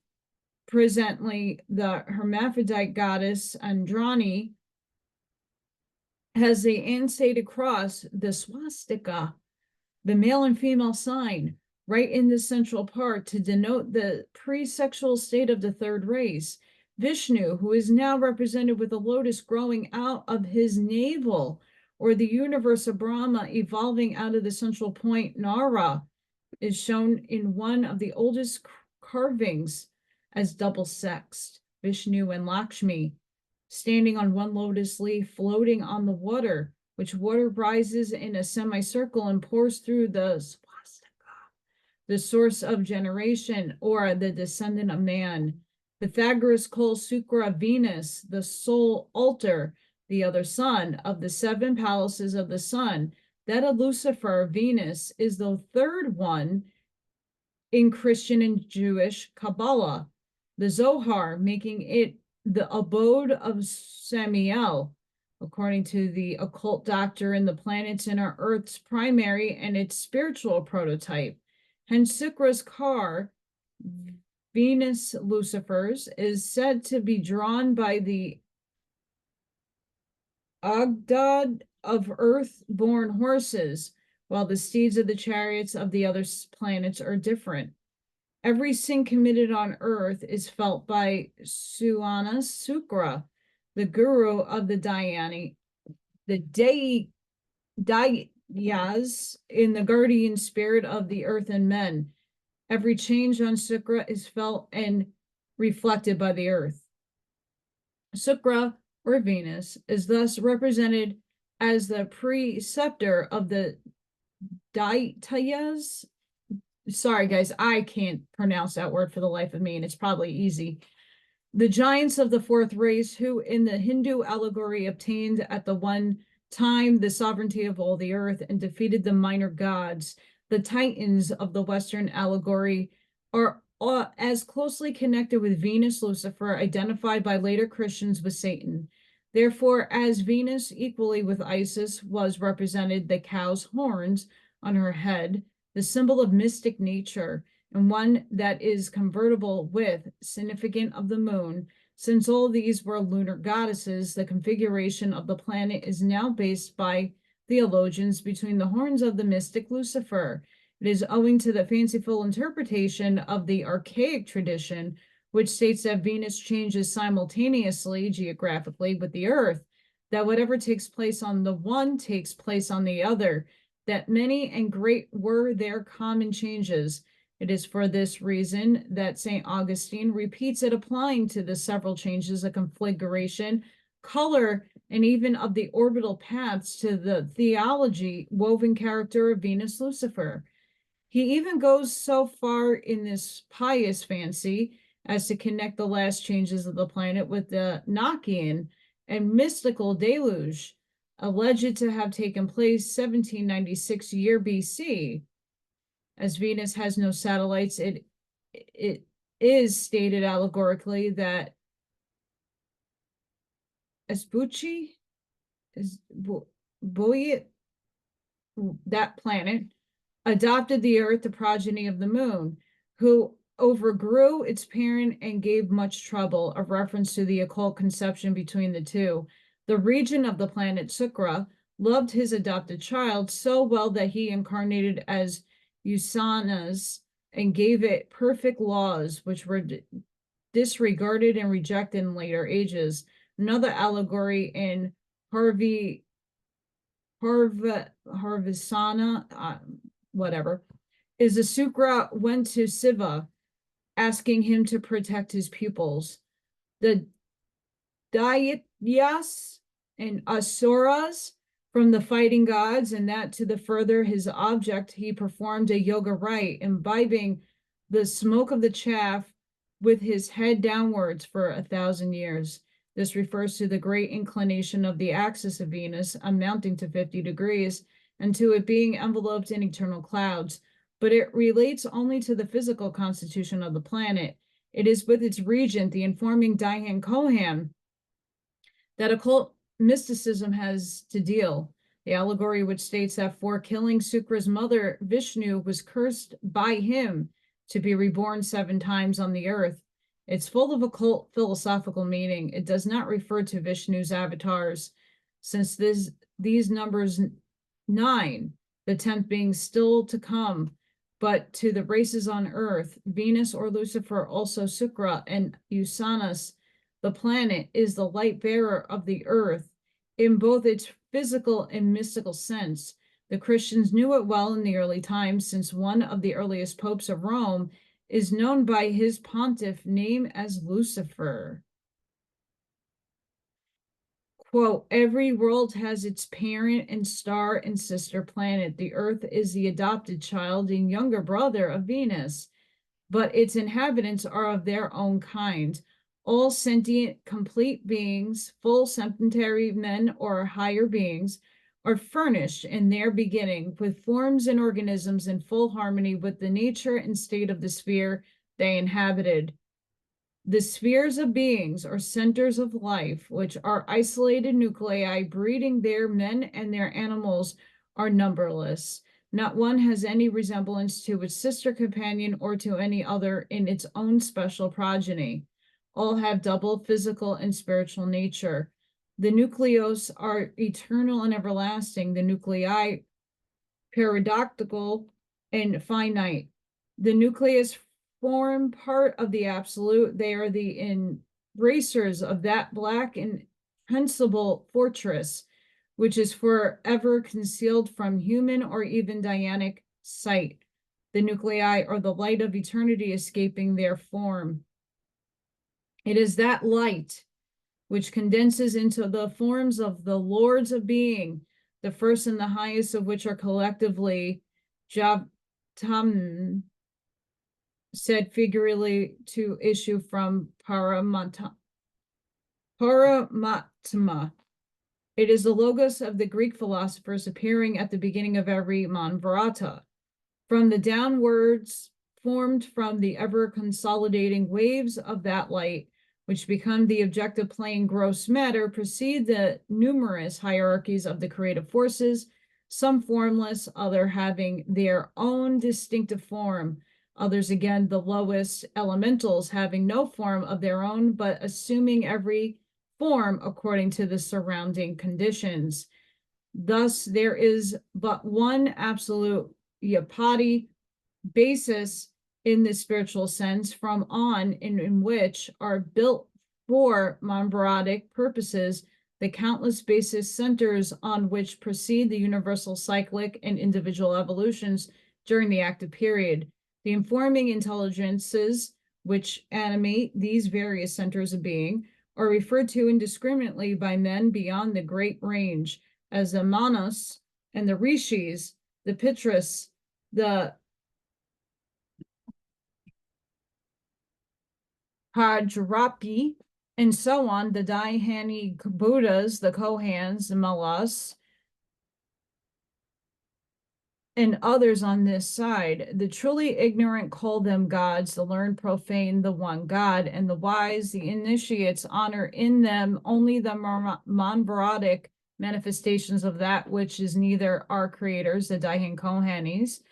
presently the hermaphrodite goddess Andrani, has the ansated cross, the swastika, the male and female sign, right in the central part to denote the pre-sexual state of the third race. Vishnu, who is now represented with a lotus growing out of his navel, or the universe of Brahma evolving out of the central point, Nara, is shown in one of the oldest carvings as double-sexed, Vishnu and Lakshmi, standing on one lotus leaf, floating on the water, which water rises in a semicircle and pours through the swastika, the source of generation, or the descendant of man. Pythagoras calls Sukra Venus, the sole altar, the other sun of the seven palaces of the sun. That of Lucifer, Venus, is the third one in Christian and Jewish Kabbalah. The Zohar, making it the abode of Samael, according to the occult doctrine, the planets in our Earth's primary and its spiritual prototype. Hence, Sukra's car, Venus Lucifer's, is said to be drawn by the Agdad of earth-born horses, while the steeds of the chariots of the other planets are different. Every sin committed on earth is felt by Suana Sukra, the guru of the Dhyani, the Dayas, in the guardian spirit of the earth and men. Every change on Sukra is felt and reflected by the earth. Sukra, or Venus, is thus represented as the preceptor of the Daityas. Sorry, guys, I can't pronounce that word for the life of me, and it's probably easy. The giants of the fourth race, who in the Hindu allegory obtained at the one time the sovereignty of all the earth and defeated the minor gods. The Titans of the Western allegory are as closely connected with Venus, Lucifer, identified by later Christians with Satan. Therefore, as Venus, equally with Isis, was represented the cow's horns on her head, the symbol of mystic nature, and one that is convertible with, significant of the moon. Since all these were lunar goddesses, the configuration of the planet is now based by theologians between the horns of the mystic Lucifer. It is owing to the fanciful interpretation of the archaic tradition, which states that Venus changes simultaneously geographically with the Earth, that whatever takes place on the one takes place on the other, that many and great were their common changes. It is for this reason that St. Augustine repeats it, applying to the several changes of configuration, color, and even of the orbital paths to the theology woven character of Venus Lucifer. He even goes so far in this pious fancy as to connect the last changes of the planet with the Nakian and mystical deluge, alleged to have taken place 1796 year BC. As Venus has no satellites, it is stated allegorically that Espucci is buoyant, that planet, adopted the Earth, the progeny of the moon, who overgrew its parent and gave much trouble, a reference to the occult conception between the two. The regent of the planet, Sukra, loved his adopted child so well that he incarnated as Usanas and gave it perfect laws, which were disregarded and rejected in later ages. Another allegory in Harvisana, whatever, is the Sukra went to Siva, asking him to protect his pupils. The Daityas and Asuras from the fighting gods, and that to the further his object, he performed a yoga rite, imbibing the smoke of the chaff with his head downwards for 1,000 years. This refers to the great inclination of the axis of Venus, amounting to 50 degrees, and to it being enveloped in eternal clouds. But it relates only to the physical constitution of the planet. It is with its regent, the informing Dhyan Kohan, that occult mysticism has to deal. The allegory which states that for killing Sukra's mother, Vishnu was cursed by him to be reborn 7 times on the earth. It's full of occult philosophical meaning. It does not refer to Vishnu's avatars, since these numbers 9, the 10th being still to come, but to the races on earth, Venus or Lucifer, also Sukra and Usanas, the planet, is the light bearer of the earth in both its physical and mystical sense. The Christians knew it well in the early times, since one of the earliest popes of Rome is known by his pontiff name as Lucifer. Quote, every world has its parent and star and sister planet. The earth is the adopted child and younger brother of Venus, but its inhabitants are of their own kind. All sentient, complete beings, full septenary men or higher beings, are furnished in their beginning with forms and organisms in full harmony with the nature and state of the sphere they inhabited. The spheres of beings or centers of life, which are isolated nuclei breeding their men and their animals, are numberless. Not one has any resemblance to its sister companion or to any other in its own special progeny. All have double physical and spiritual nature. The nucleos are eternal and everlasting. The nuclei paradoxical and finite. The nucleus form part of the absolute. They are the embracers of that black and principal fortress, which is forever concealed from human or even Dhyanic sight. The nuclei are the light of eternity escaping their form. It is that light which condenses into the forms of the lords of being, the first and the highest of which are collectively Javtam, said figuratively to issue from Paramatma. It is the logos of the Greek philosophers appearing at the beginning of every Manvarata. From the downwards formed from the ever-consolidating waves of that light, which become the objective plane gross matter, proceed the numerous hierarchies of the creative forces, some formless, other having their own distinctive form, others again the lowest elementals having no form of their own, but assuming every form according to the surrounding conditions. Thus, there is but one absolute yapati basis in the spiritual sense from on in which are built for Manvaratic purposes the countless basis centers on which proceed the universal cyclic and individual evolutions during the active period. The informing intelligences which animate these various centers of being are referred to indiscriminately by men beyond the great range as the Manas and the Rishis, the Pitras, the Hajrapi, and so on, the Dhyani Buddhas, the Kohans, the Malas, and others on this side. The truly ignorant call them gods, the learned profane the one God, and the wise, the initiates, honor in them only the Monvarodic manifestations of that which is neither our creators, the Daihin Kohanis,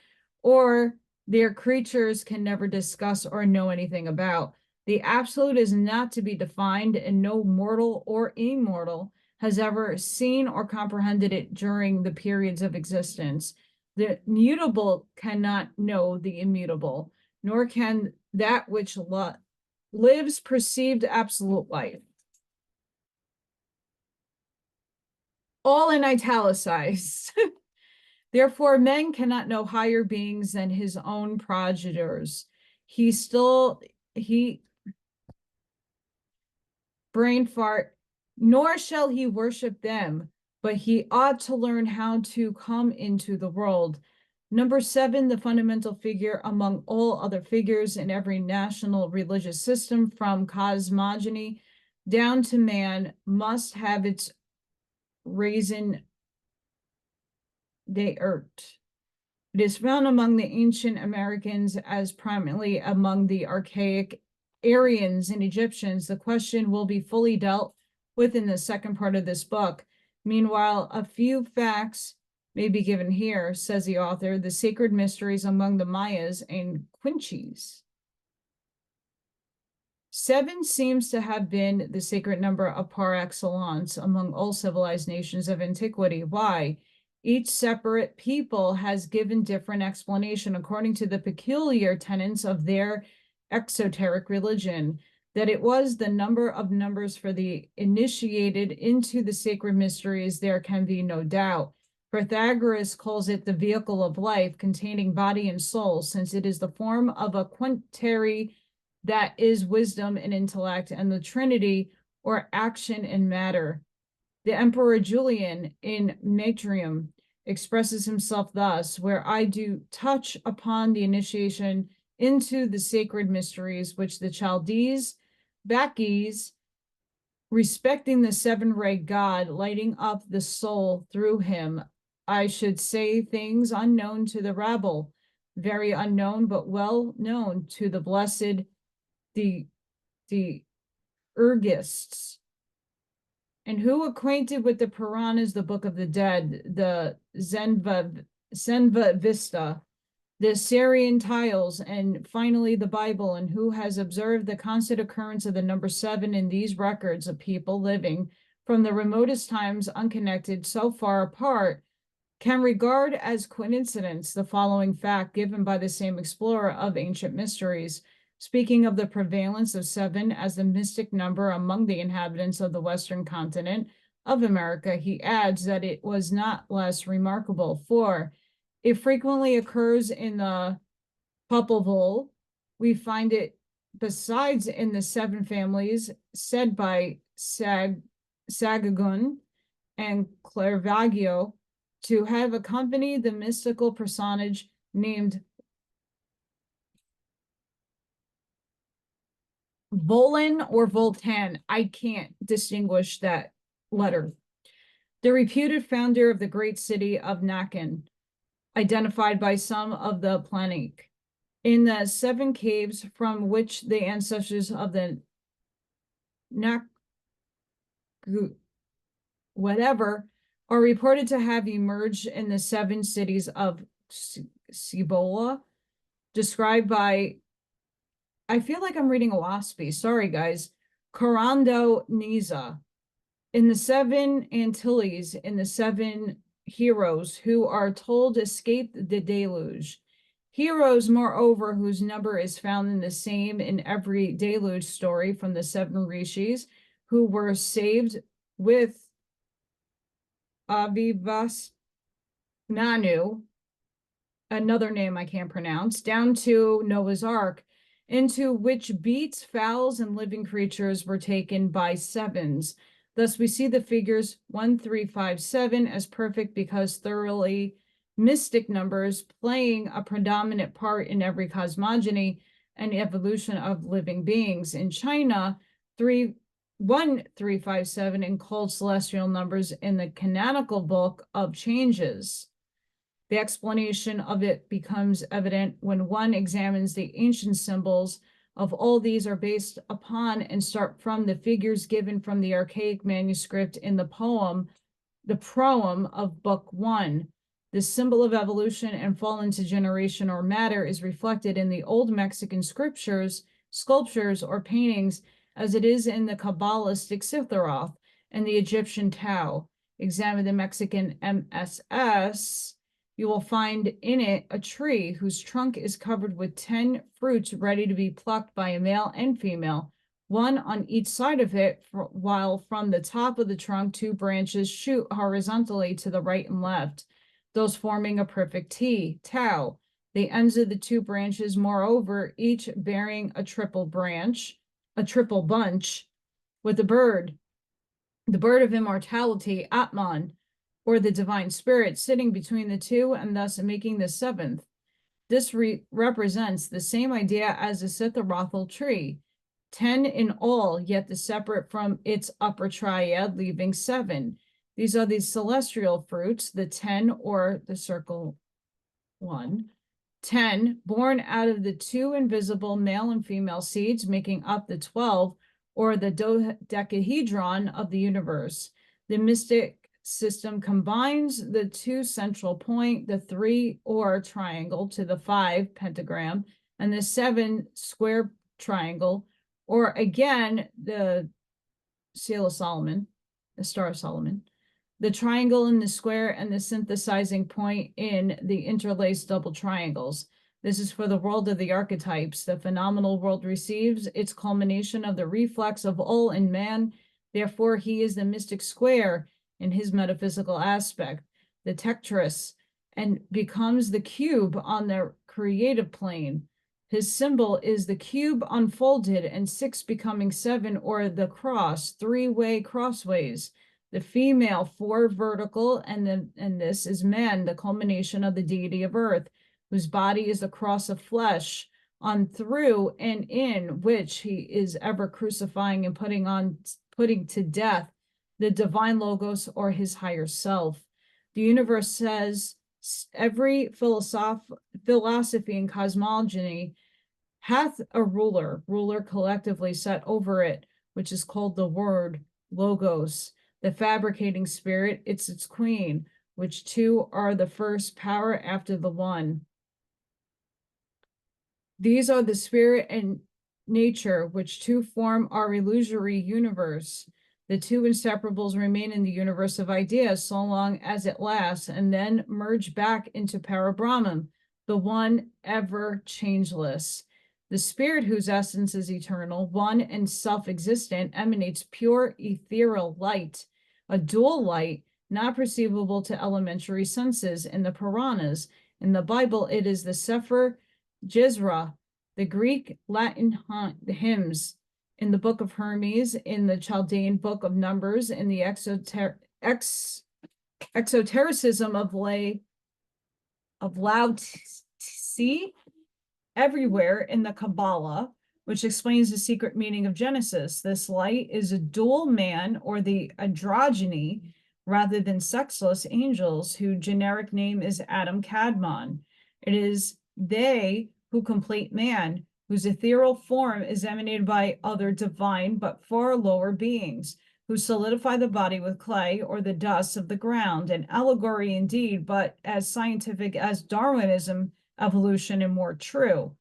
or their creatures can never discuss or know anything about. The absolute is not to be defined, and no mortal or immortal has ever seen or comprehended it during the periods of existence. The mutable cannot know the immutable, nor can that which lives perceived absolute life. All in italicized. Therefore, men cannot know higher beings than his own progenitors. Brain fart, nor shall he worship them, but he ought to learn how to come into the world. Number 7, the fundamental figure among all other figures in every national religious system, from cosmogony down to man, must have its raison d'être. It is found among the ancient Americans as primarily among the archaic Aryans and Egyptians. The question will be fully dealt with in the second part of this book. Meanwhile, a few facts may be given here, says the author, the sacred mysteries among the Mayas and Quinches. 7 seems to have been the sacred number of par excellence among all civilized nations of antiquity. Why? Each separate people has given different explanation according to the peculiar tenets of their exoteric religion. That it was the number of numbers for the initiated into the sacred mysteries, there can be no doubt. Pythagoras calls it the vehicle of life, containing body and soul, since it is the form of a quintary that is wisdom and intellect, and the Trinity, or action and matter. The Emperor Julian in Matrium expresses himself thus, where I do touch upon the initiation into the sacred mysteries, which the Chaldees, Bakis, respecting the seven-ray God, lighting up the soul through him, I should say things unknown to the rabble, very unknown, but well known to the blessed, the ergists. And who acquainted with the Puranas, the Book of the Dead, the Zenva Vista, the Syrian tiles, and finally the Bible, and who has observed the constant occurrence of the number 7 in these records of people living from the remotest times unconnected, so far apart, can regard as coincidence the following fact given by the same explorer of ancient mysteries. Speaking of the prevalence of 7 as the mystic number among the inhabitants of the western continent of America, he adds that it was not less remarkable, for it frequently occurs in the Popol. We find it besides in the 7 families said by Sagagun and Clairvagio to have accompanied the mystical personage named Volin or Voltan. I can't distinguish that letter. The reputed founder of the great city of Nakan, identified by some of the Planic, in the 7 caves from which the ancestors of the whatever are reported to have emerged in the 7 cities of Cibola, described by, I feel like I'm reading a waspy, sorry guys, Corando Niza, in the 7 Antilles, in the 7 heroes who are told escaped the deluge. Heroes, moreover, whose number is found in the same in every deluge story from the 7 rishis, who were saved with Avivas Manu, another name I can't pronounce, down to Noah's Ark, into which beasts, fowls, and living creatures were taken by 7s. Thus we see the figures 1, 3, 5, 7 as perfect because thoroughly mystic numbers playing a predominant part in every cosmogony and evolution of living beings. In China, 1, 3, 5, 7 in called celestial numbers in the canonical book of changes. The explanation of it becomes evident when one examines the ancient symbols of all these are based upon and start from the figures given from the archaic manuscript in the proem of Book 1. The symbol of evolution and fall into generation or matter is reflected in the old Mexican sculptures or paintings as it is in the Kabbalistic Sitharoth and the Egyptian Tau. Examine the Mexican MSS. You will find in it a tree whose trunk is covered with 10 fruits ready to be plucked by a male and female, one on each side of it, while from the top of the trunk 2 branches shoot horizontally to the right and left, those forming a perfect T, Tau. The ends of the 2 branches, moreover, each bearing a triple bunch, with the bird of immortality, Atman, or the divine spirit, sitting between the 2 and thus making the 7th. This represents the same idea as the Sitharothal tree, 10 in all, yet the separate from its upper triad, leaving 7. These are the celestial fruits, the 10 or the circle 1. 10, born out of the 2 invisible male and female seeds, making up the 12, or the dodecahedron of the universe. The mystic system combines the 2 central point, the 3 or triangle, to the 5 pentagram, and the 7 square triangle, or again, the seal of Solomon, the Star of Solomon, the triangle in the square, and the synthesizing point in the interlaced double triangles. This is for the world of the archetypes. The phenomenal world receives its culmination of the reflex of all in man. Therefore, he is the mystic square in his metaphysical aspect, the Tetris, and becomes the cube on the creative plane. His symbol is the cube unfolded and 6 becoming 7, or the cross, 3-way crossways. The female 4 vertical, and this is man, the culmination of the deity of earth, whose body is the cross of flesh, on through and in which he is ever crucifying and putting to death the divine logos or his higher self. The universe says every philosophy and cosmogony hath a ruler collectively set over it, which is called the word logos. The fabricating spirit, it's its queen, which 2 are the first power after the 1. These are the spirit and nature, which 2 form our illusory universe. The 2 inseparables remain in the universe of ideas so long as it lasts, and then merge back into Parabrahman, the one ever changeless. The spirit, whose essence is eternal, one and self-existent, emanates pure ethereal light, a dual light not perceivable to elementary senses. In the Puranas, in the Bible, it is the Sefer Jizra, the Greek Latin hymns, in the Book of Hermes, in the Chaldean Book of Numbers, in the exotericism of Lao Tse, everywhere in the Kabbalah, which explains the secret meaning of Genesis. This light is a dual man, or the androgyny, rather than sexless angels, whose generic name is Adam Kadmon. It is they who complete man, whose ethereal form is emanated by other divine but far lower beings, who solidify the body with clay or the dust of the ground, an allegory indeed, but as scientific as Darwinism, evolution, and more true.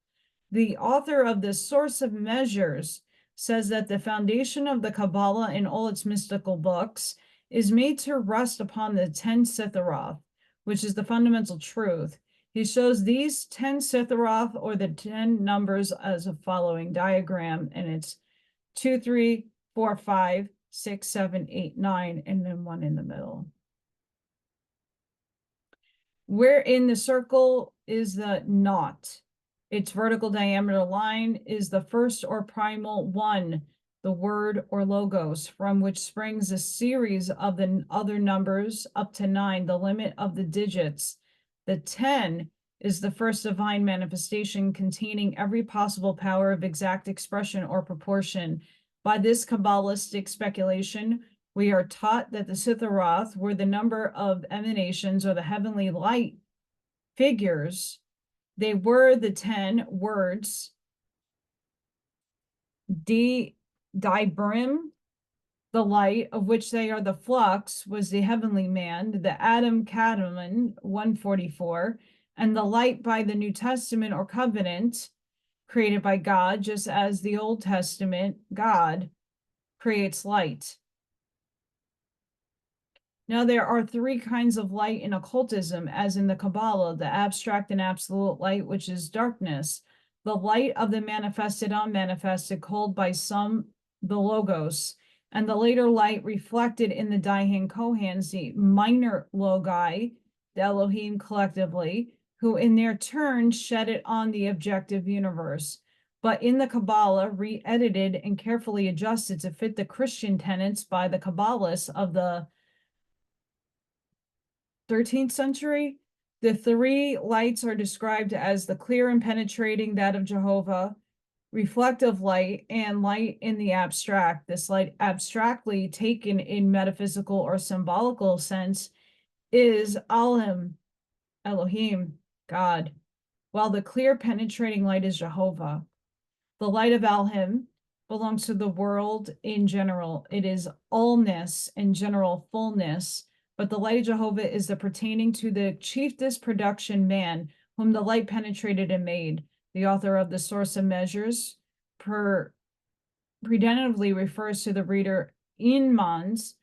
The author of the Source of Measures says that the foundation of the Kabbalah in all its mystical books is made to rest upon the 10 Sitharoth, which is the fundamental truth. He shows these 10 Sitharoth, or the 10 numbers, as a following diagram, and it's 2, 3, 4, 5, 6, 7, 8, 9, and then 1 in the middle. Where in the circle is the naught. Its vertical diameter line is the first or primal 1, the word or logos, from which springs a series of the other numbers up to 9, the limit of the digits. The 10 is the first divine manifestation containing every possible power of exact expression or proportion. By this Kabbalistic speculation, we are taught that the Sitharoth were the number of emanations or the heavenly light figures. They were the 10 words. Dibrim, the light, of which they are the flux, was the heavenly man, the Adam Kataman, 144, and the light by the New Testament or covenant created by God, just as the Old Testament, God creates light. Now, there are three kinds of light in occultism, as in the Kabbalah: the abstract and absolute light, which is darkness, the light of the manifested unmanifested, called by some the Logos, and the later light reflected in the Dayan Kohans, the minor Logi, the Elohim collectively, who in their turn shed it on the objective universe. But in the Kabbalah, re-edited and carefully adjusted to fit the Christian tenets by the Kabbalists of the 13th century, the three lights are described as the clear and penetrating, that of Jehovah, reflective light, and light in the abstract. This light, abstractly taken in metaphysical or symbolical sense, is Elohim, God, while the clear penetrating light is Jehovah. The light of Elohim belongs to the world in general. It is allness and general fullness. But the light of Jehovah is the pertaining to the chiefest production man, whom the light penetrated and made. The author of the Source of Measures predentively refers to the reader Inman's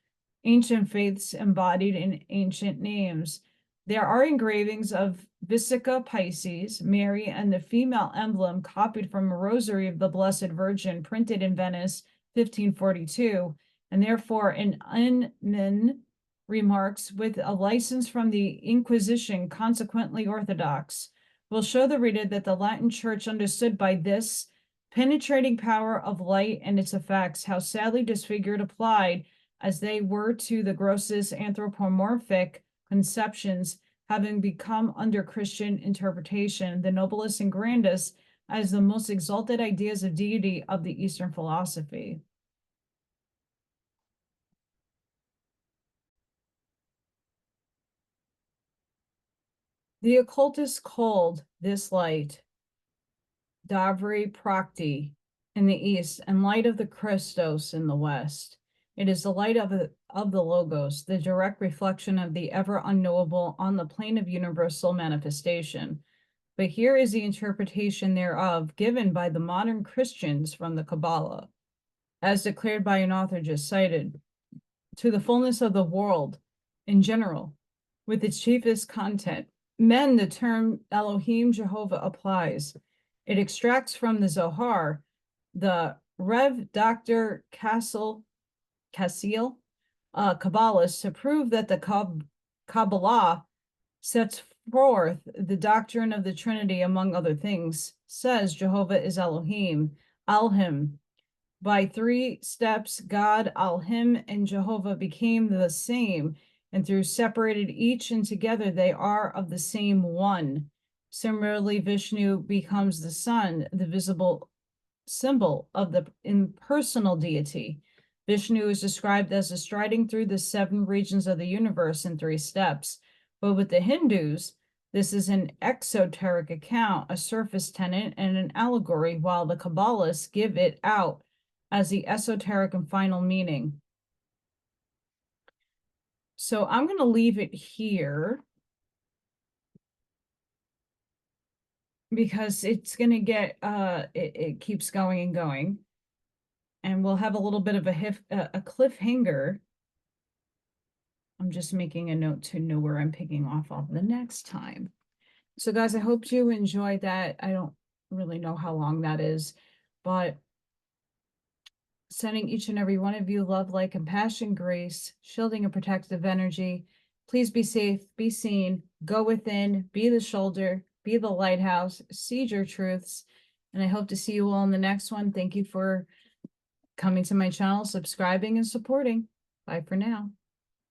ancient faiths embodied in ancient names. There are engravings of Vesica Pisces, Mary, and the female emblem copied from a rosary of the Blessed Virgin, printed in Venice, 1542, and therefore an Unman remarks, with a license from the Inquisition, consequently orthodox, will show the reader that the Latin Church understood by this penetrating power of light and its effects, how sadly disfigured applied as they were to the grossest anthropomorphic conceptions, having become under Christian interpretation the noblest and grandest as the most exalted ideas of deity of the Eastern philosophy. The occultists called this light Davri Prakti in the East and light of the Christos in the West. It is the light of the Logos, the direct reflection of the ever unknowable on the plane of universal manifestation. But here is the interpretation thereof given by the modern Christians from the Kabbalah, as declared by an author just cited: to the fullness of the world in general, with its chiefest content, men, the term Elohim Jehovah applies. It extracts from the Zohar, the Rev. Dr. Kasil, Kabbalist, to prove that the Kabbalah sets forth the doctrine of the Trinity, among other things, says Jehovah is Elohim, Alhim. By 3 steps, God, Alhim, and Jehovah became the same, and through separated each and together they are of the same one. Similarly, Vishnu becomes the sun, the visible symbol of the impersonal deity. Vishnu is described as striding through the 7 regions of the universe in 3 steps. But with the Hindus, this is an exoteric account, a surface tenet, and an allegory, while the Kabbalists give it out as the esoteric and final meaning. So I'm going to leave it here because it's going to get, it keeps going and going. And we'll have a little bit of a cliffhanger. I'm just making a note to know where I'm picking off of the next time. So guys, I hope you enjoyed that. I don't really know how long that is, but sending each and every one of you love, light, compassion, grace, shielding and protective energy. Please be safe, be seen, go within, be the shoulder, be the lighthouse, seed your truths. And I hope to see you all in the next one. Thank you for coming to my channel, subscribing, and supporting. Bye for now.